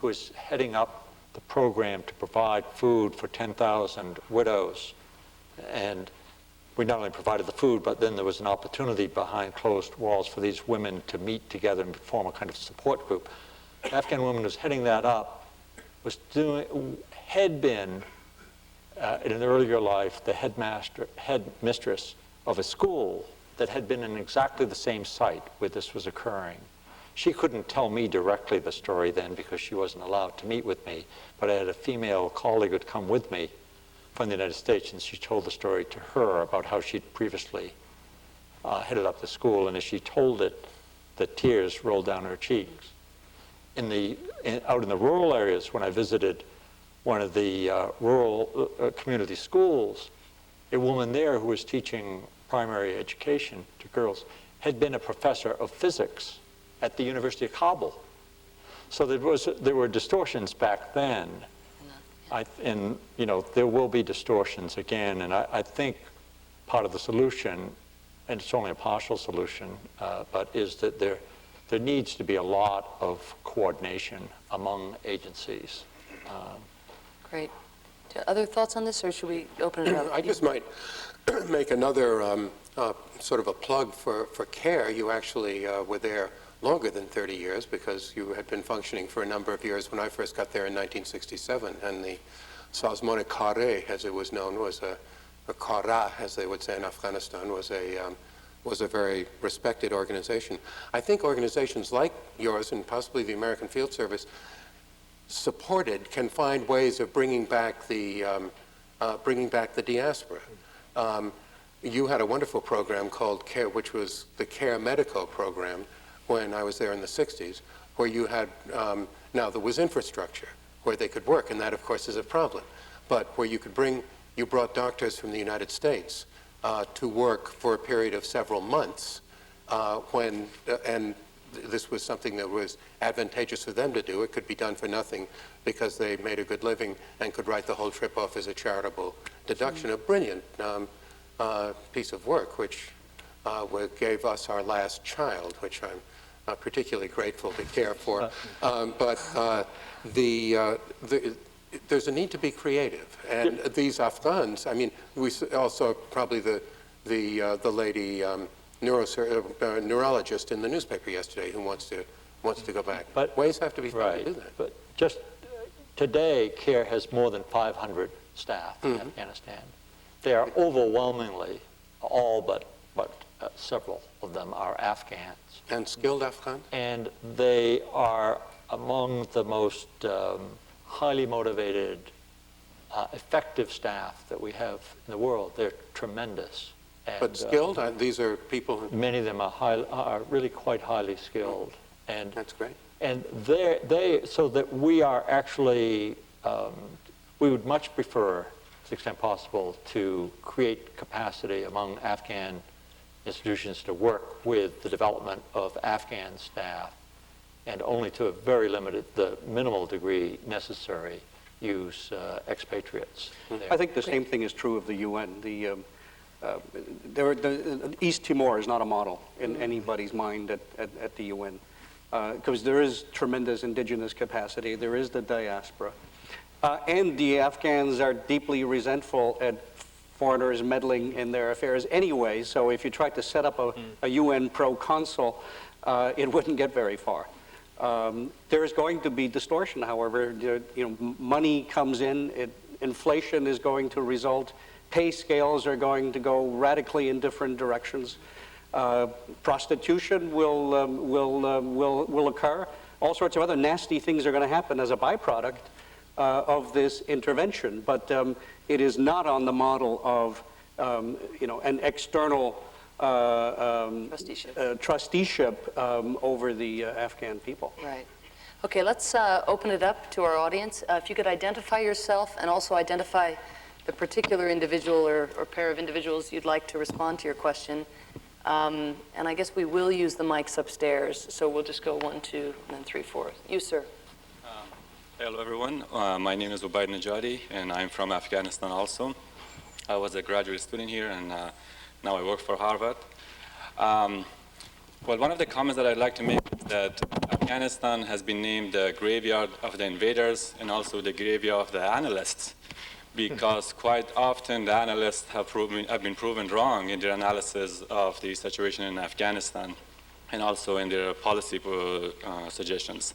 who was heading up the program to provide food for 10,000 widows. And we not only provided the food, but then there was an opportunity behind closed walls for these women to meet together and form a kind of support group. The Afghan woman who was heading that up had been, in an earlier life, the headmistress of a school that had been in exactly the same site where this was occurring. She couldn't tell me directly the story then because she wasn't allowed to meet with me, but I had a female colleague who'd come with me from the United States, and she told the story to her about how she'd previously headed up the school, and as she told it, the tears rolled down her cheeks. Out in the rural areas, when I visited one of the rural community schools, a woman there who was teaching primary education to girls, had been a professor of physics at the University of Kabul. So there were distortions back then. And you know, there will be distortions again, and I think part of the solution, and it's only a partial solution, but is that there needs to be a lot of coordination among agencies. Great. Other thoughts on this, or should we open it up? I just might make another sort of a plug for CARE. You actually were there longer than 30 years because you had been functioning for a number of years when I first got there in 1967, and the Sazman-e Kare, as it was known, was a Kara, as they would say in Afghanistan, was a very respected organization. I think organizations like yours and possibly the American Field Service supported can find ways of bringing back the diaspora. You had a wonderful program called CARE, which was the CARE Medico program when I was there in the 60s, where you had, now there was infrastructure where they could work, and that of course is a problem, but where you brought doctors from the United States to work for a period of several months and this was something that was advantageous for them to do. It could be done for nothing because they made a good living and could write the whole trip off as a charitable deduction. A brilliant piece of work, which gave us our last child, which I'm particularly grateful to CARE for. There's a need to be creative, and these Afghans. I mean, we also probably the lady. Neurologist in the newspaper yesterday who wants to go back. But ways have to be found to do that. But just today, CARE has more than 500 staff in Afghanistan. They are overwhelmingly, all but several of them are Afghans. And skilled Afghans? And they are among the most highly motivated, effective staff that we have in the world. They're tremendous. And, but skilled? These are people who... Many of them are really quite highly skilled. And that's great. And so that we are actually, we would much prefer, to the extent possible, to create capacity among Afghan institutions to work with the development of Afghan staff, and only to a very limited, the minimal degree necessary, use expatriates. I think the same thing is true of the UN. East Timor is not a model in anybody's mind at the UN, because there is tremendous indigenous capacity, there is the diaspora, and the Afghans are deeply resentful at foreigners meddling in their affairs anyway, so if you tried to set up a UN pro-consul, it wouldn't get very far. There is going to be distortion, however. Money comes in, inflation is going to result, pay scales are going to go radically in different directions. Prostitution will occur. All sorts of other nasty things are going to happen as a byproduct of this intervention. But it is not on the model of an external trusteeship over the Afghan people. Right. Okay, let's open it up to our audience. If you could identify yourself and also identify the particular individual or pair of individuals you'd like to respond to your question. And I guess we will use the mics upstairs, so we'll just go 1, 2, and then 3, 4. You, sir. Hello, everyone. My name is Ubaid Najadi, and I'm from Afghanistan also. I was a graduate student here, and now I work for Harvard. Well, one of the comments that I'd like to make is that Afghanistan has been named the graveyard of the invaders and also the graveyard of the analysts, because quite often the analysts have been proven wrong in their analysis of the situation in Afghanistan and also in their policy suggestions.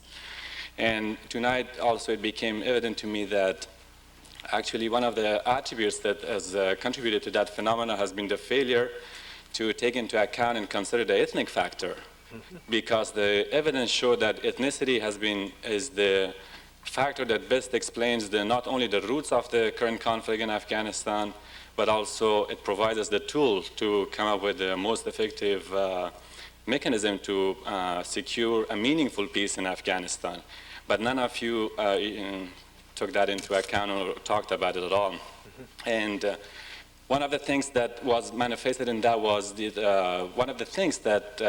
And tonight also it became evident to me that actually one of the attributes that has contributed to that phenomena has been the failure to take into account and consider the ethnic factor, because the evidence showed that ethnicity is the factor that best explains not only the roots of the current conflict in Afghanistan, but also it provides us the tool to come up with the most effective mechanism to secure a meaningful peace in Afghanistan. But none of you took that into account or talked about it at all. And one of the things that was manifested in that was one of the things that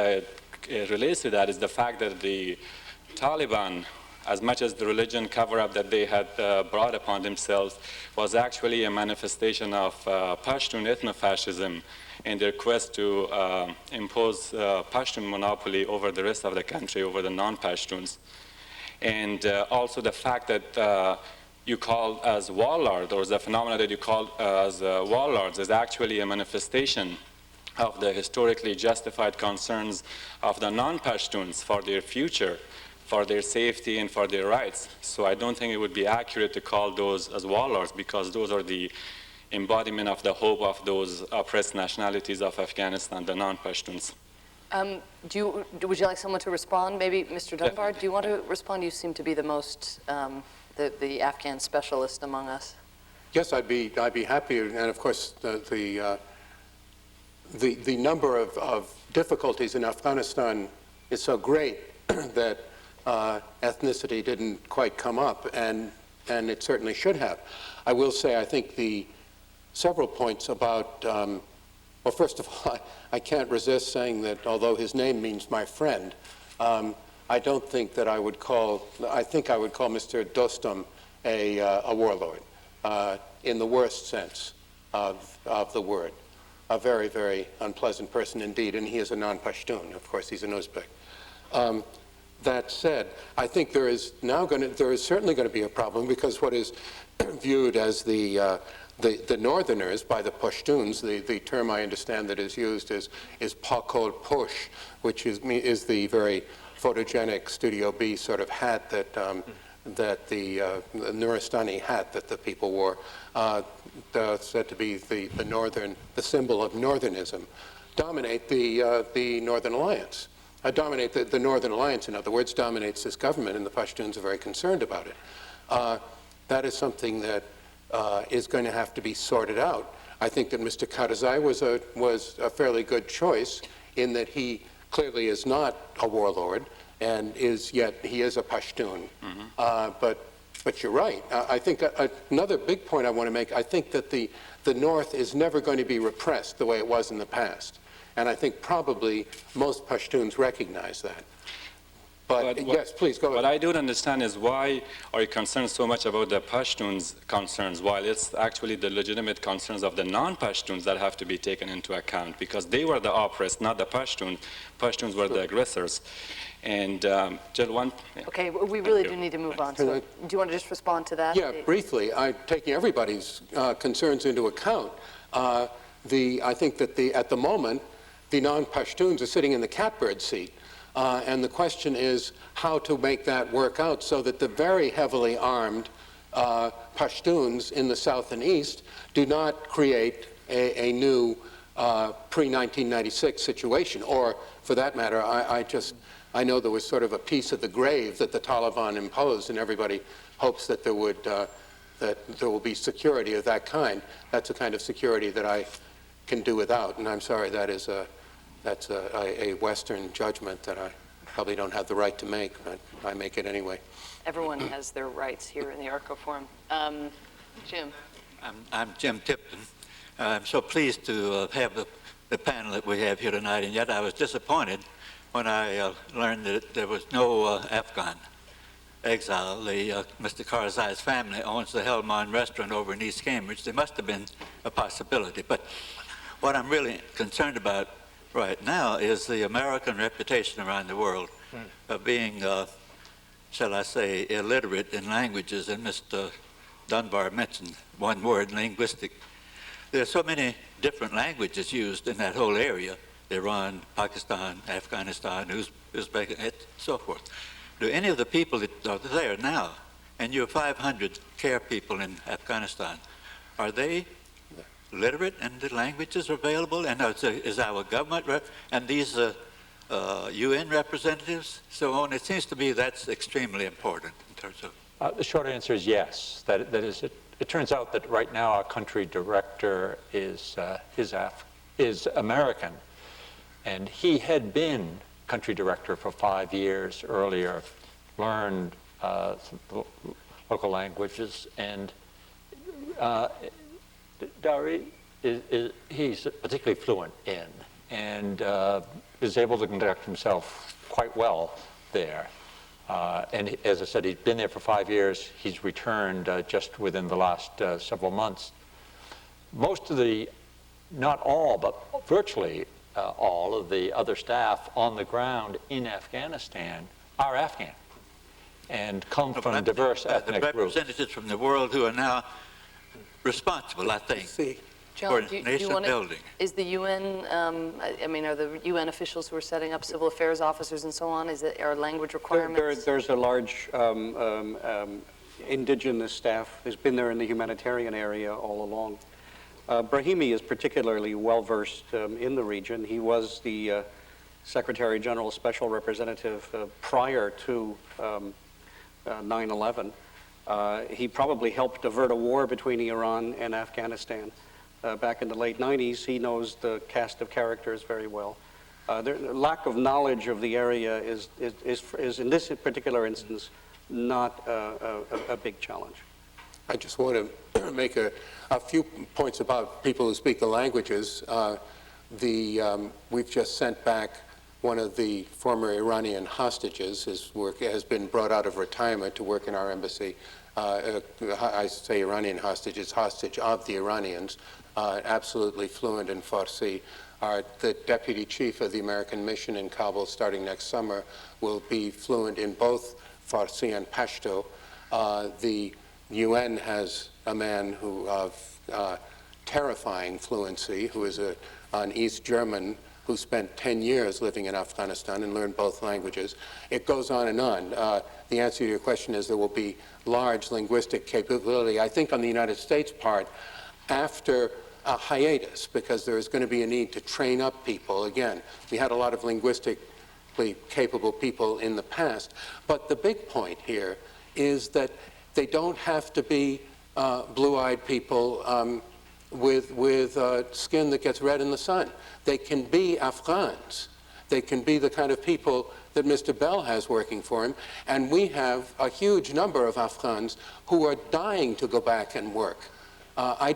relates to that is the fact that the Taliban, as much as the religion cover-up that they had brought upon themselves, was actually a manifestation of Pashtun ethno-fascism in their quest to impose Pashtun monopoly over the rest of the country, over the non-Pashtuns. And also the fact that you call as warlord, or the phenomena that you call as warlords, is actually a manifestation of the historically justified concerns of the non-Pashtuns for their future, for their safety and for their rights. So I don't think it would be accurate to call those as warlords, because those are the embodiment of the hope of those oppressed nationalities of Afghanistan, the non-Pashtuns. Would you like someone to respond? Maybe Mr. Dunbar, do you want to respond? You seem to be the most, the Afghan specialist among us. Yes, I'd be happy, and of course the number of difficulties in Afghanistan is so great that ethnicity didn't quite come up, and it certainly should have. I will say, I think the several points about, well, first of all, I can't resist saying that although his name means my friend, I don't think that I would call, I think I would call Mr. Dostum a warlord in the worst sense of the word. A very, very unpleasant person indeed, and he is a non-Pashtun. Of course, he's an Uzbek. That said, I think there is certainly going to be a problem, because what is viewed as the northerners by the Pashtuns, the term I understand that is used is Pakol Push, which is the very photogenic Studio B sort of hat that the Nuristani hat that the people wore, said to be the symbol of northernism, dominate the Northern Alliance. Dominate the Northern Alliance, in other words, dominates this government, and the Pashtuns are very concerned about it. That is something that is going to have to be sorted out. I think that Mr. Karzai was a fairly good choice, in that he clearly is not a warlord, and yet he is a Pashtun. But you're right. I think another big point I want to make, I think that the North is never going to be repressed the way it was in the past. And I think probably most Pashtuns recognize that. But yes, please, go ahead. What I don't understand is, why are you concerned so much about the Pashtuns' concerns, while it's actually the legitimate concerns of the non-Pashtuns that have to be taken into account, because they were the oppressed, not the Pashtuns. Pashtuns were the aggressors. And Jill, one... Yeah. Okay, we really do need to move on. So, do you want to just respond to that? Yeah, briefly. Taking everybody's concerns into account, I think that at the moment, the non-Pashtuns are sitting in the catbird seat. And the question is how to make that work out so that the very heavily armed Pashtuns in the south and east do not create a new pre-1996 situation. Or, for that matter, I know there was sort of a piece of the grave that the Taliban imposed, and everybody hopes that there will be security of that kind. That's a kind of security that I can do without, and I'm sorry, that's a Western judgment that I probably don't have the right to make, but I make it anyway. Everyone has their rights here in the ARCO Forum. Jim. I'm Jim Tipton. I'm so pleased to have the panel that we have here tonight, and yet I was disappointed when I learned that there was no Afghan exile. Mr. Karzai's family owns the Hellman restaurant over in East Cambridge. There must have been a possibility. But what I'm really concerned about right now is the American reputation around the world of being, shall I say, illiterate in languages. And Mr. Dunbar mentioned one word, linguistic. There are so many different languages used in that whole area: Iran, Pakistan, Afghanistan, Uzbek, and so forth. Do any of the people that are there now, and you have 500 care people in Afghanistan, are they literate in the languages available? And is our government and these UN representatives so on? It seems to me that's extremely important in terms of... The short answer is yes. That is, it turns out that right now our country director is American, and he had been country director for 5 years earlier, learned local languages, and Dari, he's particularly fluent in, and is able to conduct himself quite well there. And as I said, he's been there for 5 years. He's returned just within the last several months. Most of the, not all, but virtually all of the other staff on the ground in Afghanistan are Afghan and come from diverse ethnic the groups. representatives from the world who are now responsible, I think, John, for nation building. Is the UN, I mean, are the UN officials who are setting up civil affairs officers and so on, are language requirements? There's a large indigenous staff who's been there in the humanitarian area all along. Brahimi is particularly well-versed in the region. He was the Secretary General Special Representative prior to 9/11. He probably helped avert a war between Iran and Afghanistan back in the late 90s. He knows the cast of characters very well. The lack of knowledge of the area is in this particular instance not a big challenge. I just want to make a few points about people who speak the languages. We've just sent back one of the former Iranian hostages. His work has been brought out of retirement to work in our embassy. I say Iranian hostage of the Iranians, absolutely fluent in Farsi. The deputy chief of the American mission in Kabul starting next summer will be fluent in both Farsi and Pashto. The UN has a man who of terrifying fluency, who is an East German who spent 10 years living in Afghanistan and learned both languages. It goes on and on. The answer to your question is there will be large linguistic capability, I think, on the United States part after a hiatus, because there is going to be a need to train up people. Again, we had a lot of linguistically capable people in the past, but the big point here is that they don't have to be blue-eyed people with skin that gets red in the sun. They can be Afghans. They can be the kind of people that Mr. Bell has working for him. And we have a huge number of Afghans who are dying to go back and work. I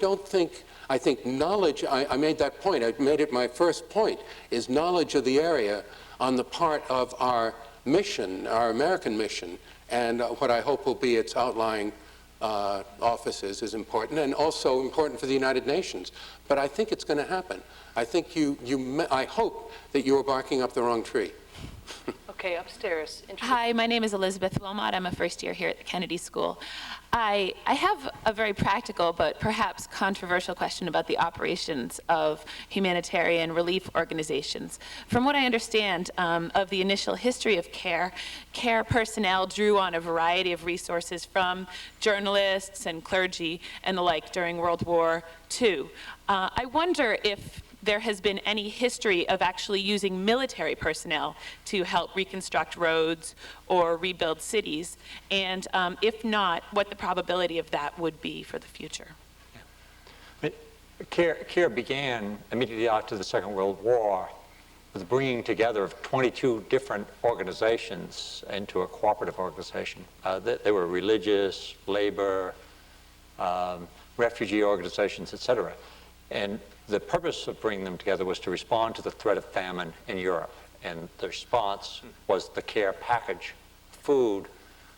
think knowledge, I made that point, I made it my first point, is knowledge of the area on the part of our mission, our American mission, and what I hope will be its outlying offices is important, and also important for the United Nations. But I think it's going to happen. I think I hope that you are barking up the wrong tree. Okay, upstairs. Hi, my name is Elizabeth Wilmot. I'm a first year here at the Kennedy School. I have a very practical but perhaps controversial question about the operations of humanitarian relief organizations. From what I understand of the initial history of CARE personnel drew on a variety of resources from journalists and clergy and the like during World War II. I wonder if there has been any history of actually using military personnel to help reconstruct roads or rebuild cities, and if not, what the probability of that would be for the future. Yeah. CARE began immediately after the Second World War with the bringing together of 22 different organizations into a cooperative organization. They were religious, labor, refugee organizations, etc. And the purpose of bringing them together was to respond to the threat of famine in Europe. And the response was the CARE package, food,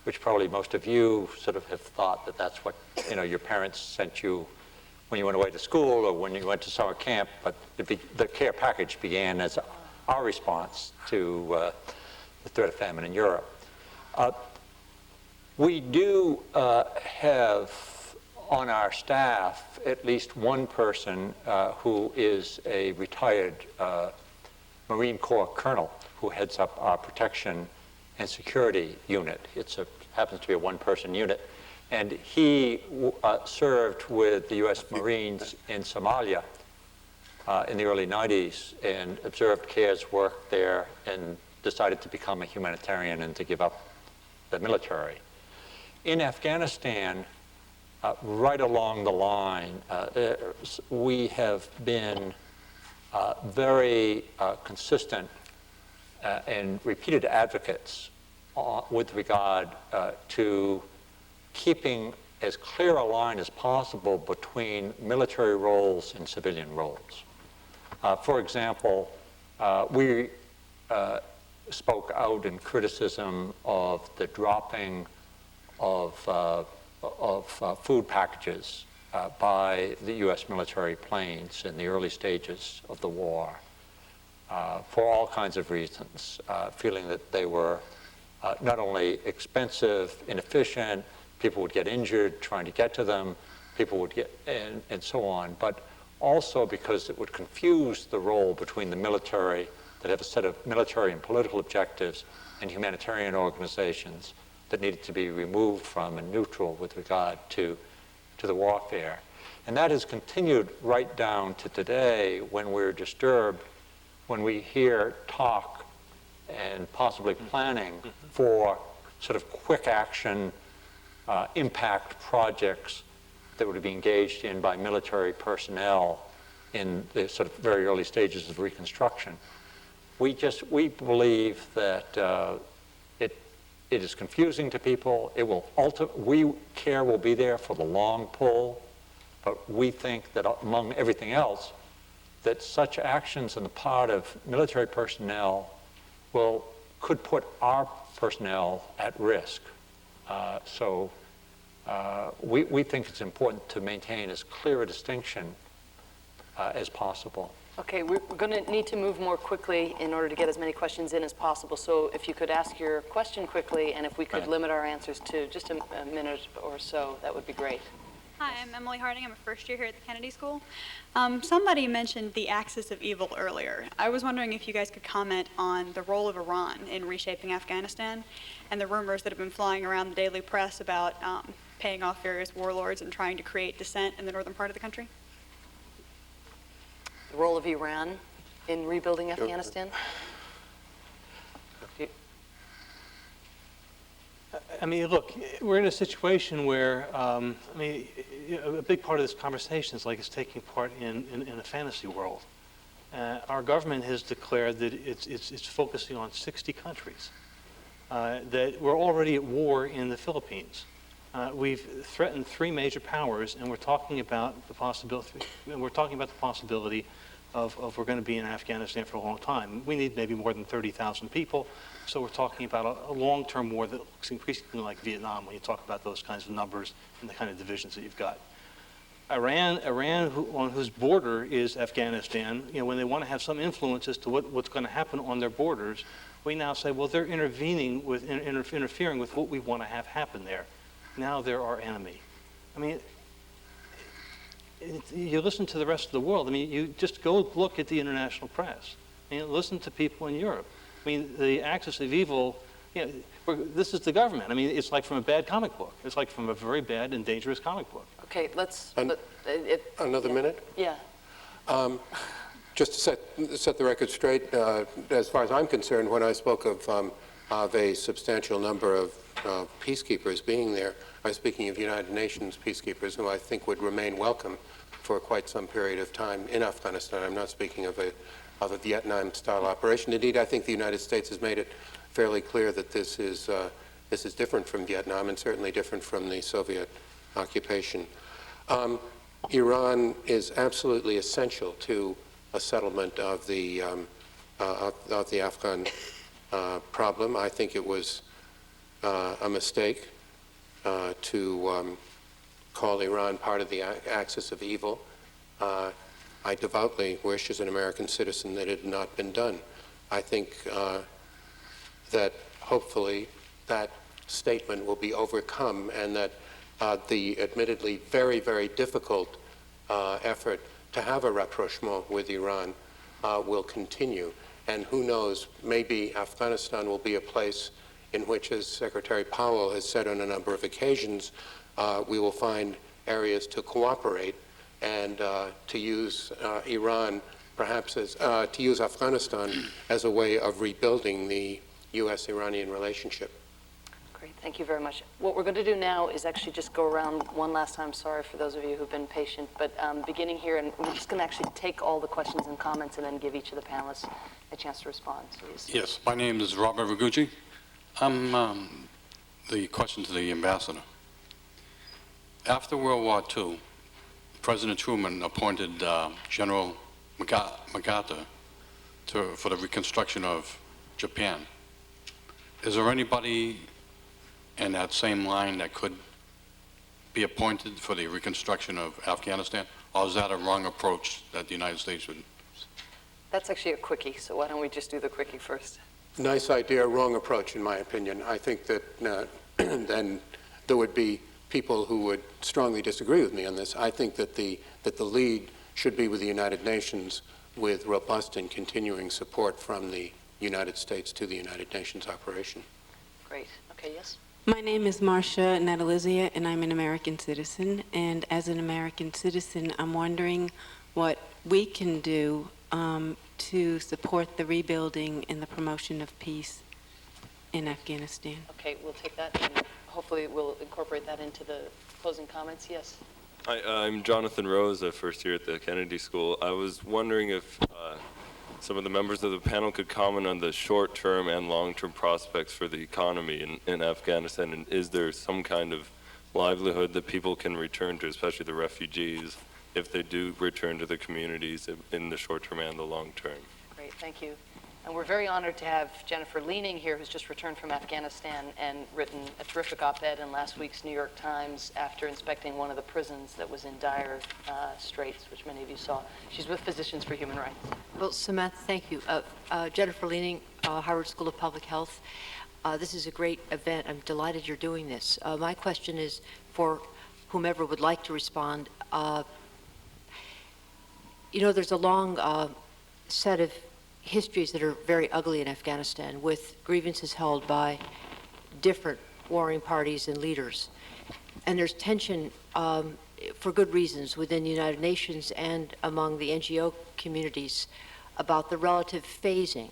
which probably most of you sort of have thought that that's what your parents sent you when you went away to school or when you went to summer camp. But the CARE package began as our response to the threat of famine in Europe. We do have on our staff at least one person who is a retired Marine Corps colonel who heads up our protection and security unit. It happens to be a one-person unit. And he served with the U.S. Marines in Somalia in the early 90s and observed CARE's work there and decided to become a humanitarian and to give up the military. In Afghanistan, right along the line, we have been very consistent and repeated advocates with regard to keeping as clear a line as possible between military roles and civilian roles. For example, we spoke out in criticism of the dropping of food packages by the U.S. military planes in the early stages of the war for all kinds of reasons, feeling that they were not only expensive, inefficient, people would get injured trying to get to them, people would get, and so on, but also because it would confuse the role between the military that have a set of military and political objectives and humanitarian organizations that needed to be removed from and neutral with regard to the warfare. And that has continued right down to today when we're disturbed, when we hear talk and possibly planning for sort of quick action impact projects that would be engaged in by military personnel in the sort of very early stages of Reconstruction. We believe that it is confusing to people. It will we care will be there for the long pull, but we think that among everything else, that such actions on the part of military personnel could put our personnel at risk. We think it's important to maintain as clear a distinction as possible. Okay, we're going to need to move more quickly in order to get as many questions in as possible. So if you could ask your question quickly, and if we could limit our answers to just a minute or so, that would be great. Hi, I'm Emily Harding. I'm a first year here at the Kennedy School. Somebody mentioned the axis of evil earlier. I was wondering if you guys could comment on the role of Iran in reshaping Afghanistan and the rumors that have been flying around the daily press about paying off various warlords and trying to create dissent in the northern part of the country. The role of Iran in rebuilding Afghanistan? I mean, look, we're in a situation where, I mean, a big part of this conversation is like it's taking part in a fantasy world. Our government has declared that it's focusing on 60 countries, that we're already at war in the Philippines. We've threatened 3 major powers, and we're talking about the possibility. Of we're going to be in Afghanistan for a long time. We need maybe more than 30,000 people, so we're talking about a long-term war that looks increasingly like Vietnam when you talk about those kinds of numbers and the kind of divisions that you've got. Iran, on whose border is Afghanistan, when they want to have some influence as to what's going to happen on their borders, we now say, well, they're interfering with what we want to have happen there. Now they're our enemy. I mean, you listen to the rest of the world. I mean, you just go look at the international press. I mean, listen to people in Europe. I mean, the axis of evil, this is the government. I mean, it's like from a bad comic book. It's like from a very bad and dangerous comic book. Okay, let's... Another minute? Yeah. Just to set the record straight, as far as I'm concerned, when I spoke of a substantial number of peacekeepers being there, I was speaking of United Nations peacekeepers who I think would remain welcome for quite some period of time in Afghanistan. I'm not speaking of a Vietnam-style operation. Indeed, I think the United States has made it fairly clear that this is different from Vietnam and certainly different from the Soviet occupation. Iran is absolutely essential to a settlement of the Afghan problem. I think it was a mistake to call Iran part of the axis of evil. I devoutly wish, as an American citizen, that it had not been done. I think that hopefully that statement will be overcome and that the admittedly very, very difficult effort to have a rapprochement with Iran will continue. And who knows, maybe Afghanistan will be a place in which, as Secretary Powell has said on a number of occasions, we will find areas to cooperate and to use Iran, perhaps as, to use Afghanistan as a way of rebuilding the U.S.-Iranian relationship. Great, thank you very much. What we're going to do now is actually just go around one last time. Sorry for those of you who've been patient, but beginning here, and we're just going to actually take all the questions and comments and then give each of the panelists a chance to respond. So yes, my name is Robert Ragucci. I'm the question to the ambassador. After World War II, President Truman appointed General MacArthur for the reconstruction of Japan. Is there anybody in that same line that could be appointed for the reconstruction of Afghanistan, or is that a wrong approach that the United States would? That's actually a quickie, so why don't we just do the quickie first? Nice idea, wrong approach, in my opinion. I think that then there would be people who would strongly disagree with me on this. I think that the lead should be with the United Nations, with robust and continuing support from the United States to the United Nations operation. Great. Okay, yes? My name is Marcia Natalizia, and I'm an American citizen. And as an American citizen, I'm wondering what we can do to support the rebuilding and the promotion of peace in Afghanistan. Okay, we'll take that, and hopefully we'll incorporate that into the closing comments. Yes? Hi, I'm Jonathan Rose, a first year at the Kennedy School. I was wondering if some of the members of the panel could comment on the short-term and long-term prospects for the economy in Afghanistan, and is there some kind of livelihood that people can return to, especially the refugees, if they do return to the communities in the short term and the long term? Great, thank you. And we're very honored to have Jennifer Leaning here, who's just returned from Afghanistan and written a terrific op-ed in last week's New York Times after inspecting one of the prisons that was in dire straits, which many of you saw. She's with Physicians for Human Rights. Well, Samantha, thank you. Jennifer Leaning, Harvard School of Public Health. This is a great event. I'm delighted you're doing this. My question is for whomever would like to respond. You know, there's a long set of histories that are very ugly in Afghanistan, with grievances held by different warring parties and leaders. And there's tension for good reasons within the United Nations and among the NGO communities about the relative phasing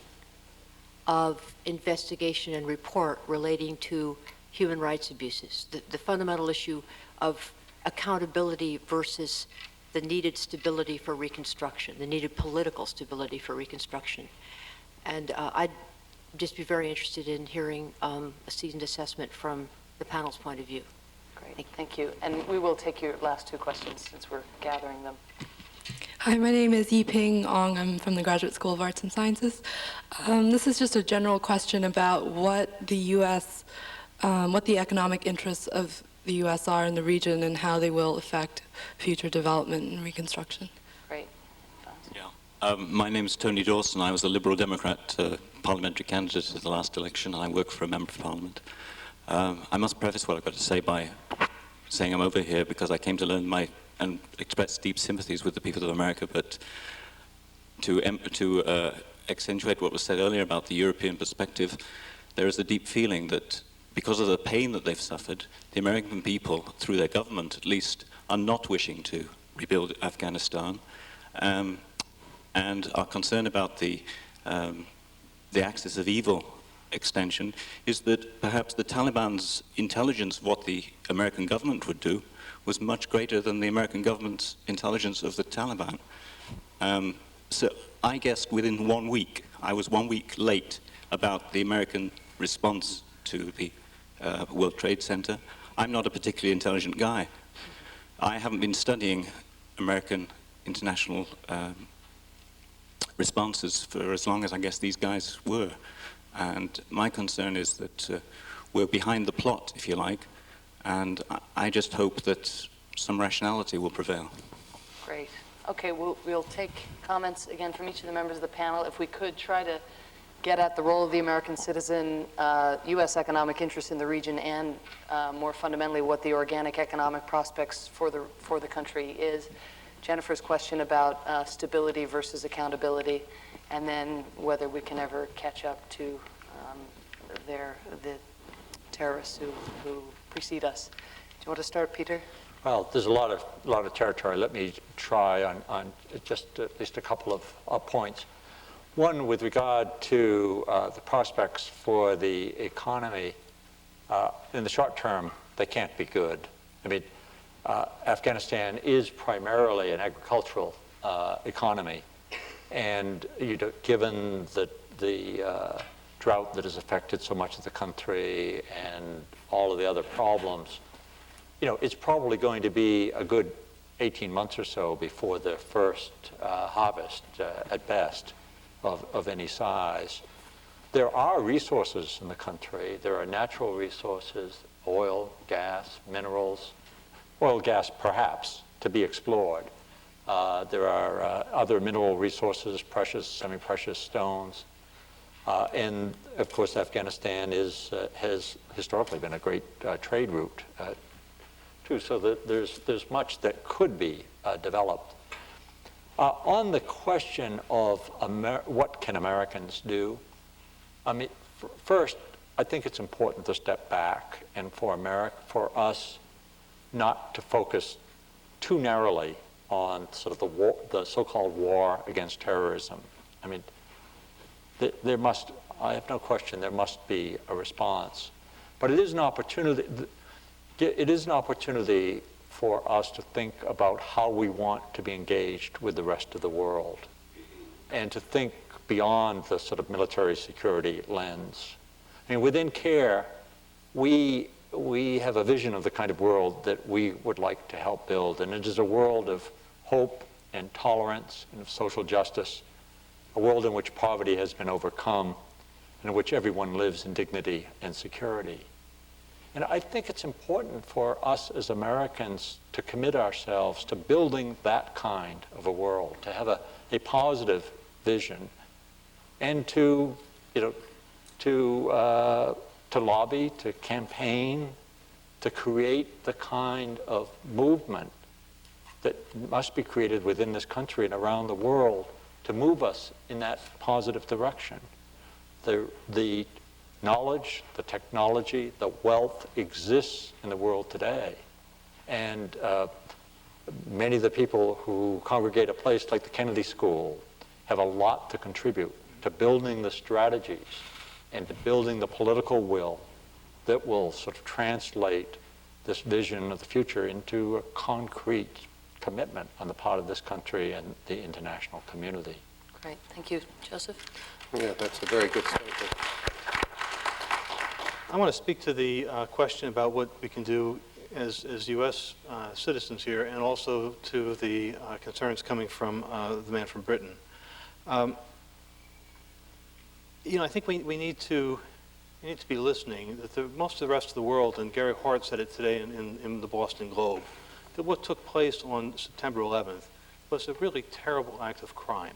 of investigation and report relating to human rights abuses, the fundamental issue of accountability versus the needed stability for reconstruction, the needed political stability for reconstruction. And I'd just be very interested in hearing a seasoned assessment from the panel's point of view. Great, thank you. And we will take your last two questions since we're gathering them. Hi, my name is Yiping Ong. I'm from the Graduate School of Arts and Sciences. This is just a general question about what the U.S., what the economic interests of the U.S. are in the region and how they will affect future development and reconstruction. Great. Yeah. My name is Tony Dawson. I was a Liberal Democrat parliamentary candidate at the last election, and I work for a member of Parliament. I must preface what I've got to say by saying I'm over here because I came to learn and express deep sympathies with the people of America, but to accentuate what was said earlier about the European perspective, there is a deep feeling that because of the pain that they've suffered, the American people, through their government at least, are not wishing to rebuild Afghanistan, and are concerned about the axis of evil extension, is that perhaps the Taliban's intelligence of what the American government would do was much greater than the American government's intelligence of the Taliban. So I guessed within 1 week, I was 1 week late about the American response to the World Trade Center. I'm not a particularly intelligent guy. I haven't been studying American international responses for as long as I guess these guys were. And my concern is that we're behind the plot, if you like, and I just hope that some rationality will prevail. Great. Okay, we'll take comments again from each of the members of the panel. If we could try to get at the role of the American citizen, U.S. economic interest in the region, and more fundamentally what the organic economic prospects for the country is. Jennifer's question about stability versus accountability, and then whether we can ever catch up to the terrorists who precede us. Do you want to start, Peter? Well, there's a lot of territory. Let me try on just at least a couple of points. One, with regard to the prospects for the economy, in the short term, they can't be good. I mean, Afghanistan is primarily an agricultural economy, and given the drought that has affected so much of the country and all of the other problems, it's probably going to be a good 18 months or so before the first harvest, at best, of any size. There are resources in the country. There are natural resources, oil, gas, minerals, oil, gas, perhaps, to be explored. There are other mineral resources, precious, semi-precious stones. And, of course, Afghanistan has historically been a great trade route, too. So there's much that could be developed. On the question of what can Americans do, I mean, first, I think it's important to step back and for us not to focus too narrowly on sort of the so-called war against terrorism. I mean, I have no question, there must be a response. But it is an opportunity for us to think about how we want to be engaged with the rest of the world and to think beyond the sort of military security lens. I mean, within CARE, we have a vision of the kind of world that we would like to help build, and it is a world of hope and tolerance and of social justice, a world in which poverty has been overcome and in which everyone lives in dignity and security. And I think it's important for us as Americans to commit ourselves to building that kind of a world, to have a positive vision, and to lobby, to campaign, to create the kind of movement that must be created within this country and around the world to move us in that positive direction. The knowledge, the technology, the wealth exists in the world today. And many of the people who congregate a place like the Kennedy School have a lot to contribute to building the strategies and to building the political will that will sort of translate this vision of the future into a concrete commitment on the part of this country and the international community. Great, thank you. Joseph? Yeah, that's a very good statement. I want to speak to the question about what we can do as U.S. Citizens here, and also to the concerns coming from the man from Britain. I think we need to be listening. That most of the rest of the world, and Gary Hart said it today in the Boston Globe, that what took place on September 11th was a really terrible act of crime.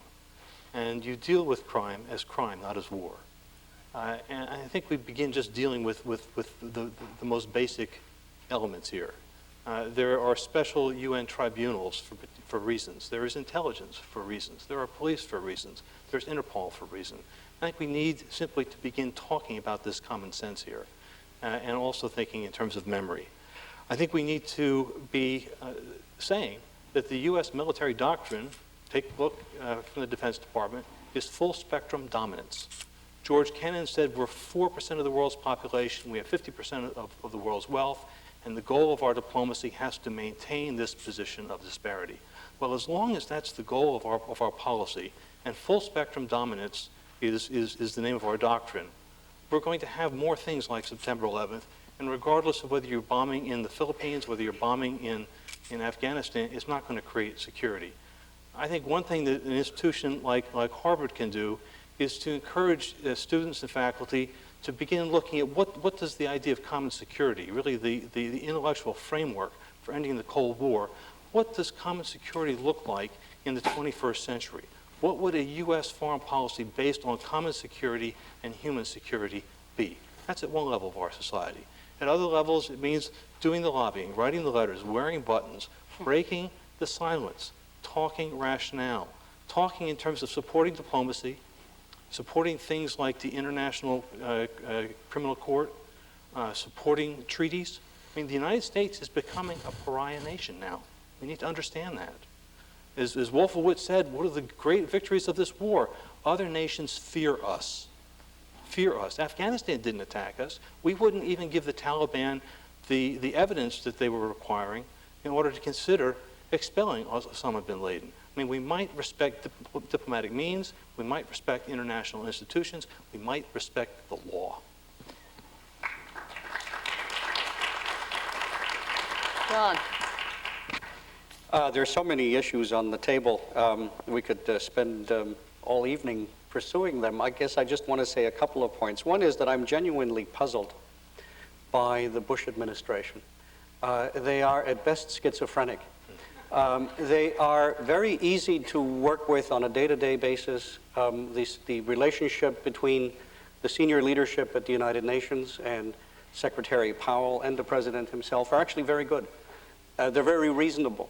And you deal with crime as crime, not as war. And I think we begin just dealing with the most basic elements here. There are special UN tribunals for reasons. There is intelligence for reasons. There are police for reasons. There's Interpol for reasons. I think we need simply to begin talking about this common sense here, and also thinking in terms of memory. I think we need to be saying that the U.S. military doctrine, take a look from the Defense Department, is full spectrum dominance. George Kennan said we're 4% of the world's population, we have 50% of the world's wealth, and the goal of our diplomacy has to maintain this position of disparity. Well, as long as that's the goal of our policy, and full spectrum dominance is the name of our doctrine, we're going to have more things like September 11th, and regardless of whether you're bombing in the Philippines, whether you're bombing in Afghanistan, it's not going to create security. I think one thing that an institution like Harvard can do is to encourage students and faculty to begin looking at what does the idea of common security, really the intellectual framework for ending the Cold War, what does common security look like in the 21st century? What would a U.S. foreign policy based on common security and human security be? That's at one level of our society. At other levels, it means doing the lobbying, writing the letters, wearing buttons, breaking the silence, talking rationale, talking in terms of supporting diplomacy, supporting things like the International Criminal Court, supporting treaties. I mean, the United States is becoming a pariah nation now. We need to understand that. As Wolfowitz said, what are the great victories of this war? Other nations fear us. Fear us. Afghanistan didn't attack us. We wouldn't even give the Taliban the evidence that they were requiring in order to consider expelling Osama bin Laden. I mean, we might respect diplomatic means, we might respect international institutions, we might respect the law. John. There are so many issues on the table. We could spend all evening pursuing them. I guess I just want to say a couple of points. One is that I'm genuinely puzzled by the Bush administration. They are at best schizophrenic. They are very easy to work with on a day-to-day basis. The relationship between the senior leadership at the United Nations and Secretary Powell and the President himself are actually very good. They're very reasonable.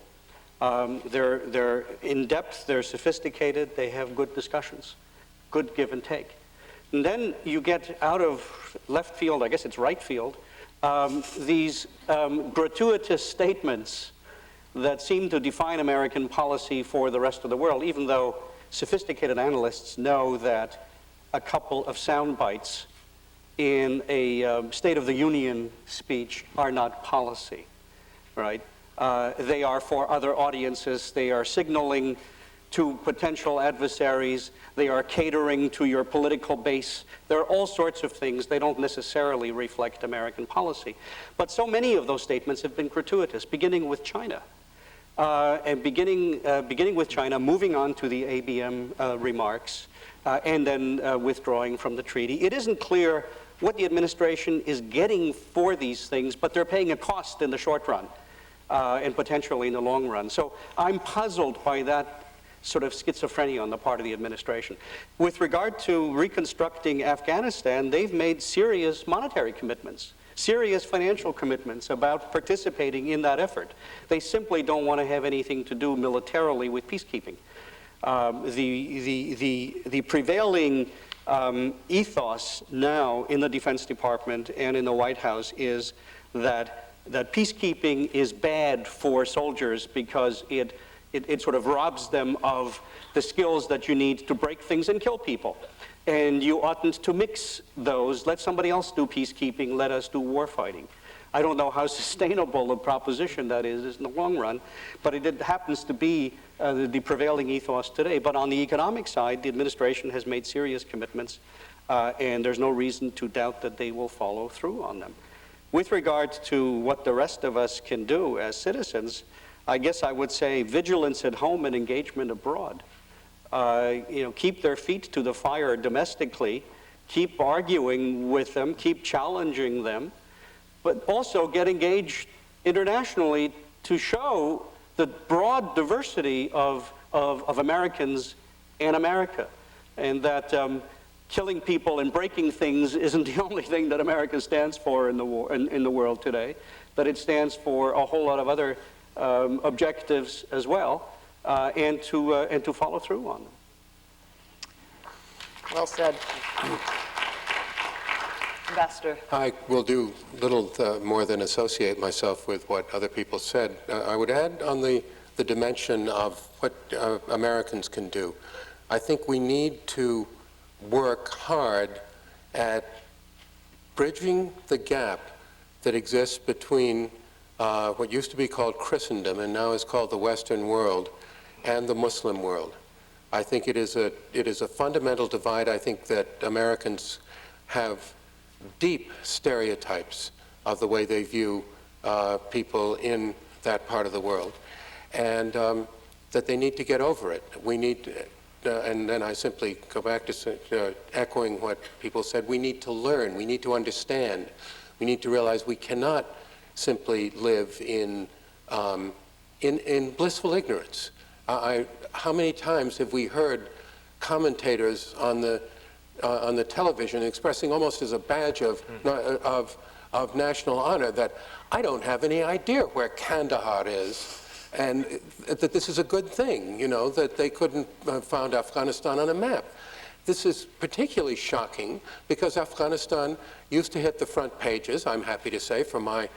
They're in-depth, they're sophisticated, they have good discussions, good give and take. And then you get out of left field, I guess it's right field, these gratuitous statements that seem to define American policy for the rest of the world, even though sophisticated analysts know that a couple of sound bites in a State of the Union speech are not policy, right? They are for other audiences. They are signaling to potential adversaries. They are catering to your political base. There are all sorts of things. They don't necessarily reflect American policy. But so many of those statements have been gratuitous, beginning with China. And beginning with China, moving on to the ABM remarks, and then withdrawing from the treaty. It isn't clear what the administration is getting for these things, but they're paying a cost in the short run. And potentially in the long run. So I'm puzzled by that sort of schizophrenia on the part of the administration. With regard to reconstructing Afghanistan, they've made serious monetary commitments, serious financial commitments about participating in that effort. They simply don't want to have anything to do militarily with peacekeeping. The prevailing ethos now in the Defense Department and in the White House is that peacekeeping is bad for soldiers because it sort of robs them of the skills that you need to break things and kill people. And you oughtn't to mix those. Let somebody else do peacekeeping. Let us do war fighting. I don't know how sustainable a proposition that is in the long run, but it happens to be the prevailing ethos today. But on the economic side, the administration has made serious commitments, and there's no reason to doubt that they will follow through on them. With regard to what the rest of us can do as citizens, I guess I would say vigilance at home and engagement abroad. Keep their feet to the fire domestically, keep arguing with them, keep challenging them, but also get engaged internationally to show the broad diversity of Americans in America, and that killing people and breaking things isn't the only thing that America stands for in the world today, that it stands for a whole lot of other objectives as well, and to follow through on them. Well said. Ambassador. I will do little more than associate myself with what other people said. I would add on the dimension of what Americans can do. I think we need to work hard at bridging the gap that exists between what used to be called Christendom and now is called the Western world and the Muslim world. I think it is a fundamental divide. I think that Americans have deep stereotypes of the way they view people in that part of the world, and that they need to get over it. We need and then I simply go back to echoing what people said. We need to learn. We need to understand. We need to realize we cannot simply live in blissful ignorance. How many times have we heard commentators on the television expressing almost as a badge of national honor that I don't have any idea where Kandahar is, and that this is a good thing, that they couldn't have found Afghanistan on a map. This is particularly shocking because Afghanistan used to hit the front pages, I'm happy to say, from my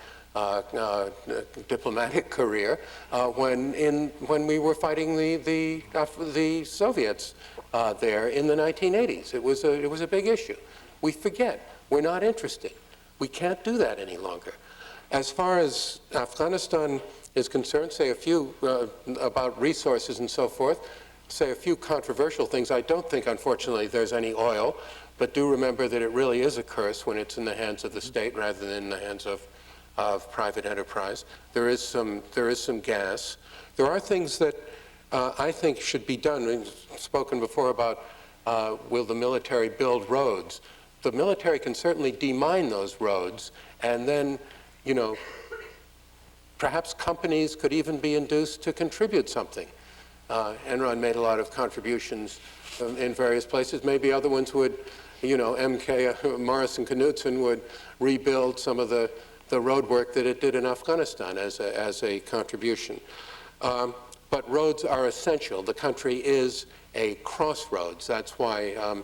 diplomatic career when we were fighting the Soviets there in the 1980s. It was a big issue. We forget. We're not interested. We can't do that any longer. As far as Afghanistan is concerned, say a few about resources and so forth, say a few controversial things. I don't think, unfortunately, there's any oil, but do remember that it really is a curse when it's in the hands of the state rather than in the hands of of private enterprise. There is some gas. There are things that I think should be done. We've spoken before about will the military build roads? The military can certainly demine those roads, and then, you know, perhaps companies could even be induced to contribute something. Enron made a lot of contributions in various places. Maybe other ones would, you know, MK Morrison Knudsen would rebuild some of the road work that it did in Afghanistan as a contribution. But roads are essential. The country is a crossroads. That's why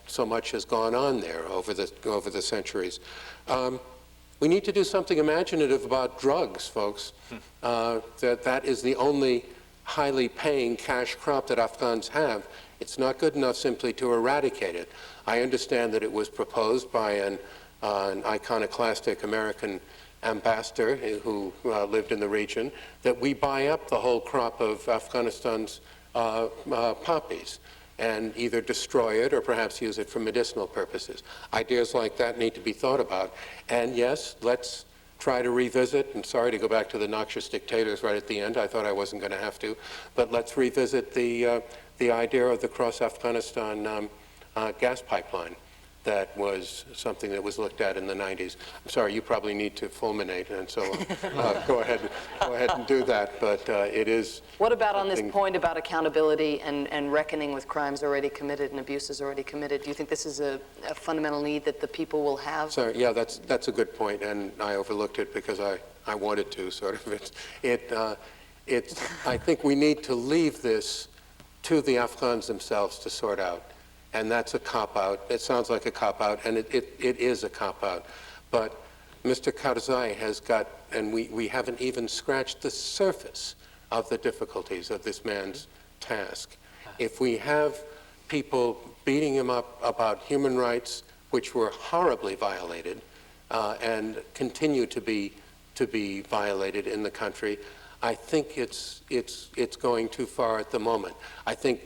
so much has gone on there over the centuries. We need to do something imaginative about drugs, folks. That is the only highly paying cash crop that Afghans have. It's not good enough simply to eradicate it. I understand that it was proposed by an iconoclastic American ambassador who lived in the region, that we buy up the whole crop of Afghanistan's poppies and either destroy it or perhaps use it for medicinal purposes. Ideas like that need to be thought about. And yes, let's try to revisit, and sorry to go back to the noxious dictators right at the end, I thought I wasn't going to have to, but let's revisit the idea of the cross-Afghanistan gas pipeline. That was something that was looked at in the 90s. I'm sorry, you probably need to fulminate, and so go ahead and do that, but it is... What about on this point about accountability and reckoning with crimes already committed and abuses already committed? Do you think this is a fundamental need that the people will have? Sorry, yeah, that's a good point, and I overlooked it because I wanted to, sort of. I think we need to leave this to the Afghans themselves to sort out. And that's a cop-out. It sounds like a cop-out, and it is a cop-out. But Mr. Karzai has got, and we haven't even scratched the surface of the difficulties of this man's task. If we have people beating him up about human rights, which were horribly violated, and continue to be violated in the country, I think it's going too far at the moment. I think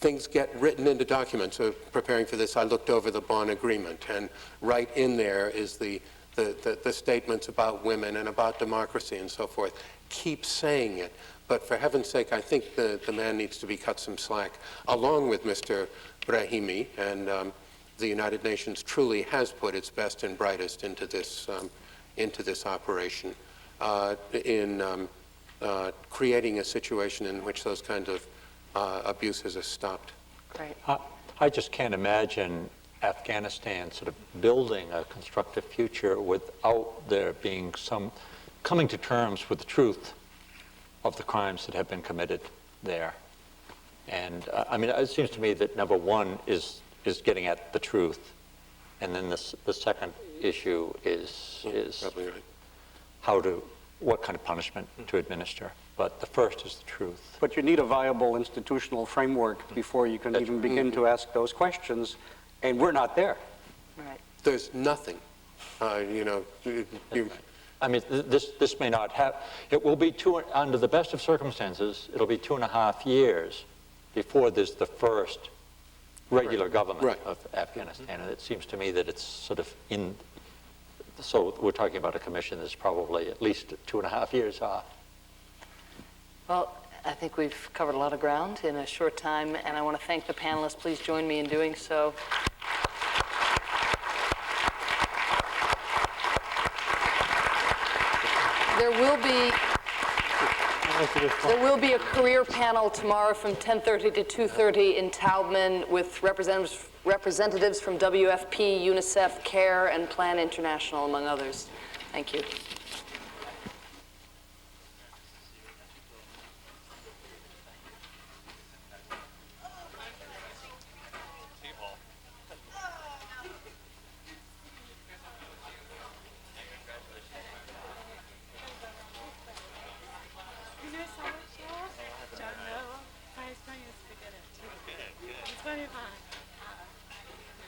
things get written into documents. Preparing for this, I looked over the Bonn Agreement, and right in there is the statements about women and about democracy and so forth. Keep saying it, but for heaven's sake, I think the man needs to be cut some slack, along with Mr. Brahimi, and the United Nations truly has put its best and brightest into this operation in creating a situation in which those kinds of abuses are stopped. Great. I just can't imagine Afghanistan sort of building a constructive future without there being some coming to terms with the truth of the crimes that have been committed there. And I mean, it seems to me that number one is getting at the truth, and then the second issue is probably right. What kind of punishment to administer. But the first is the truth. But you need a viable institutional framework before you can even begin to ask those questions, and we're not there. Right. There's nothing, you know. I mean, this may not have. It will be under the best of circumstances, it'll be 2.5 years before there's the first regular government of Afghanistan, and it seems to me that it's sort of in. So we're talking about a commission that's probably at least 2.5 years off. Well, I think we've covered a lot of ground in a short time, and I want to thank the panelists. Please join me in doing so. There will be a career panel tomorrow from 10:30 to 2:30 in Taubman with representatives from WFP, UNICEF, CARE, and Plan International, among others. Thank you.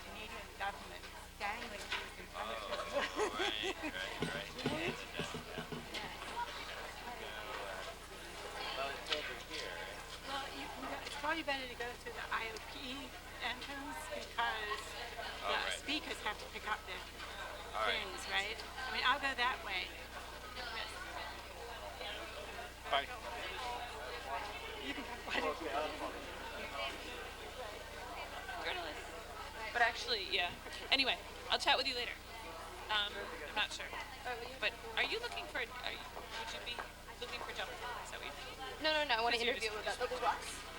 Canadian government dangling these in front of you. that way. Bye. Journalist. But actually, yeah. Anyway, I'll chat with you later. I'm not sure. But are you looking for? Would you be looking for jobs? Is that what you're thinking? No, I want to Because you're interview just- about the blocks.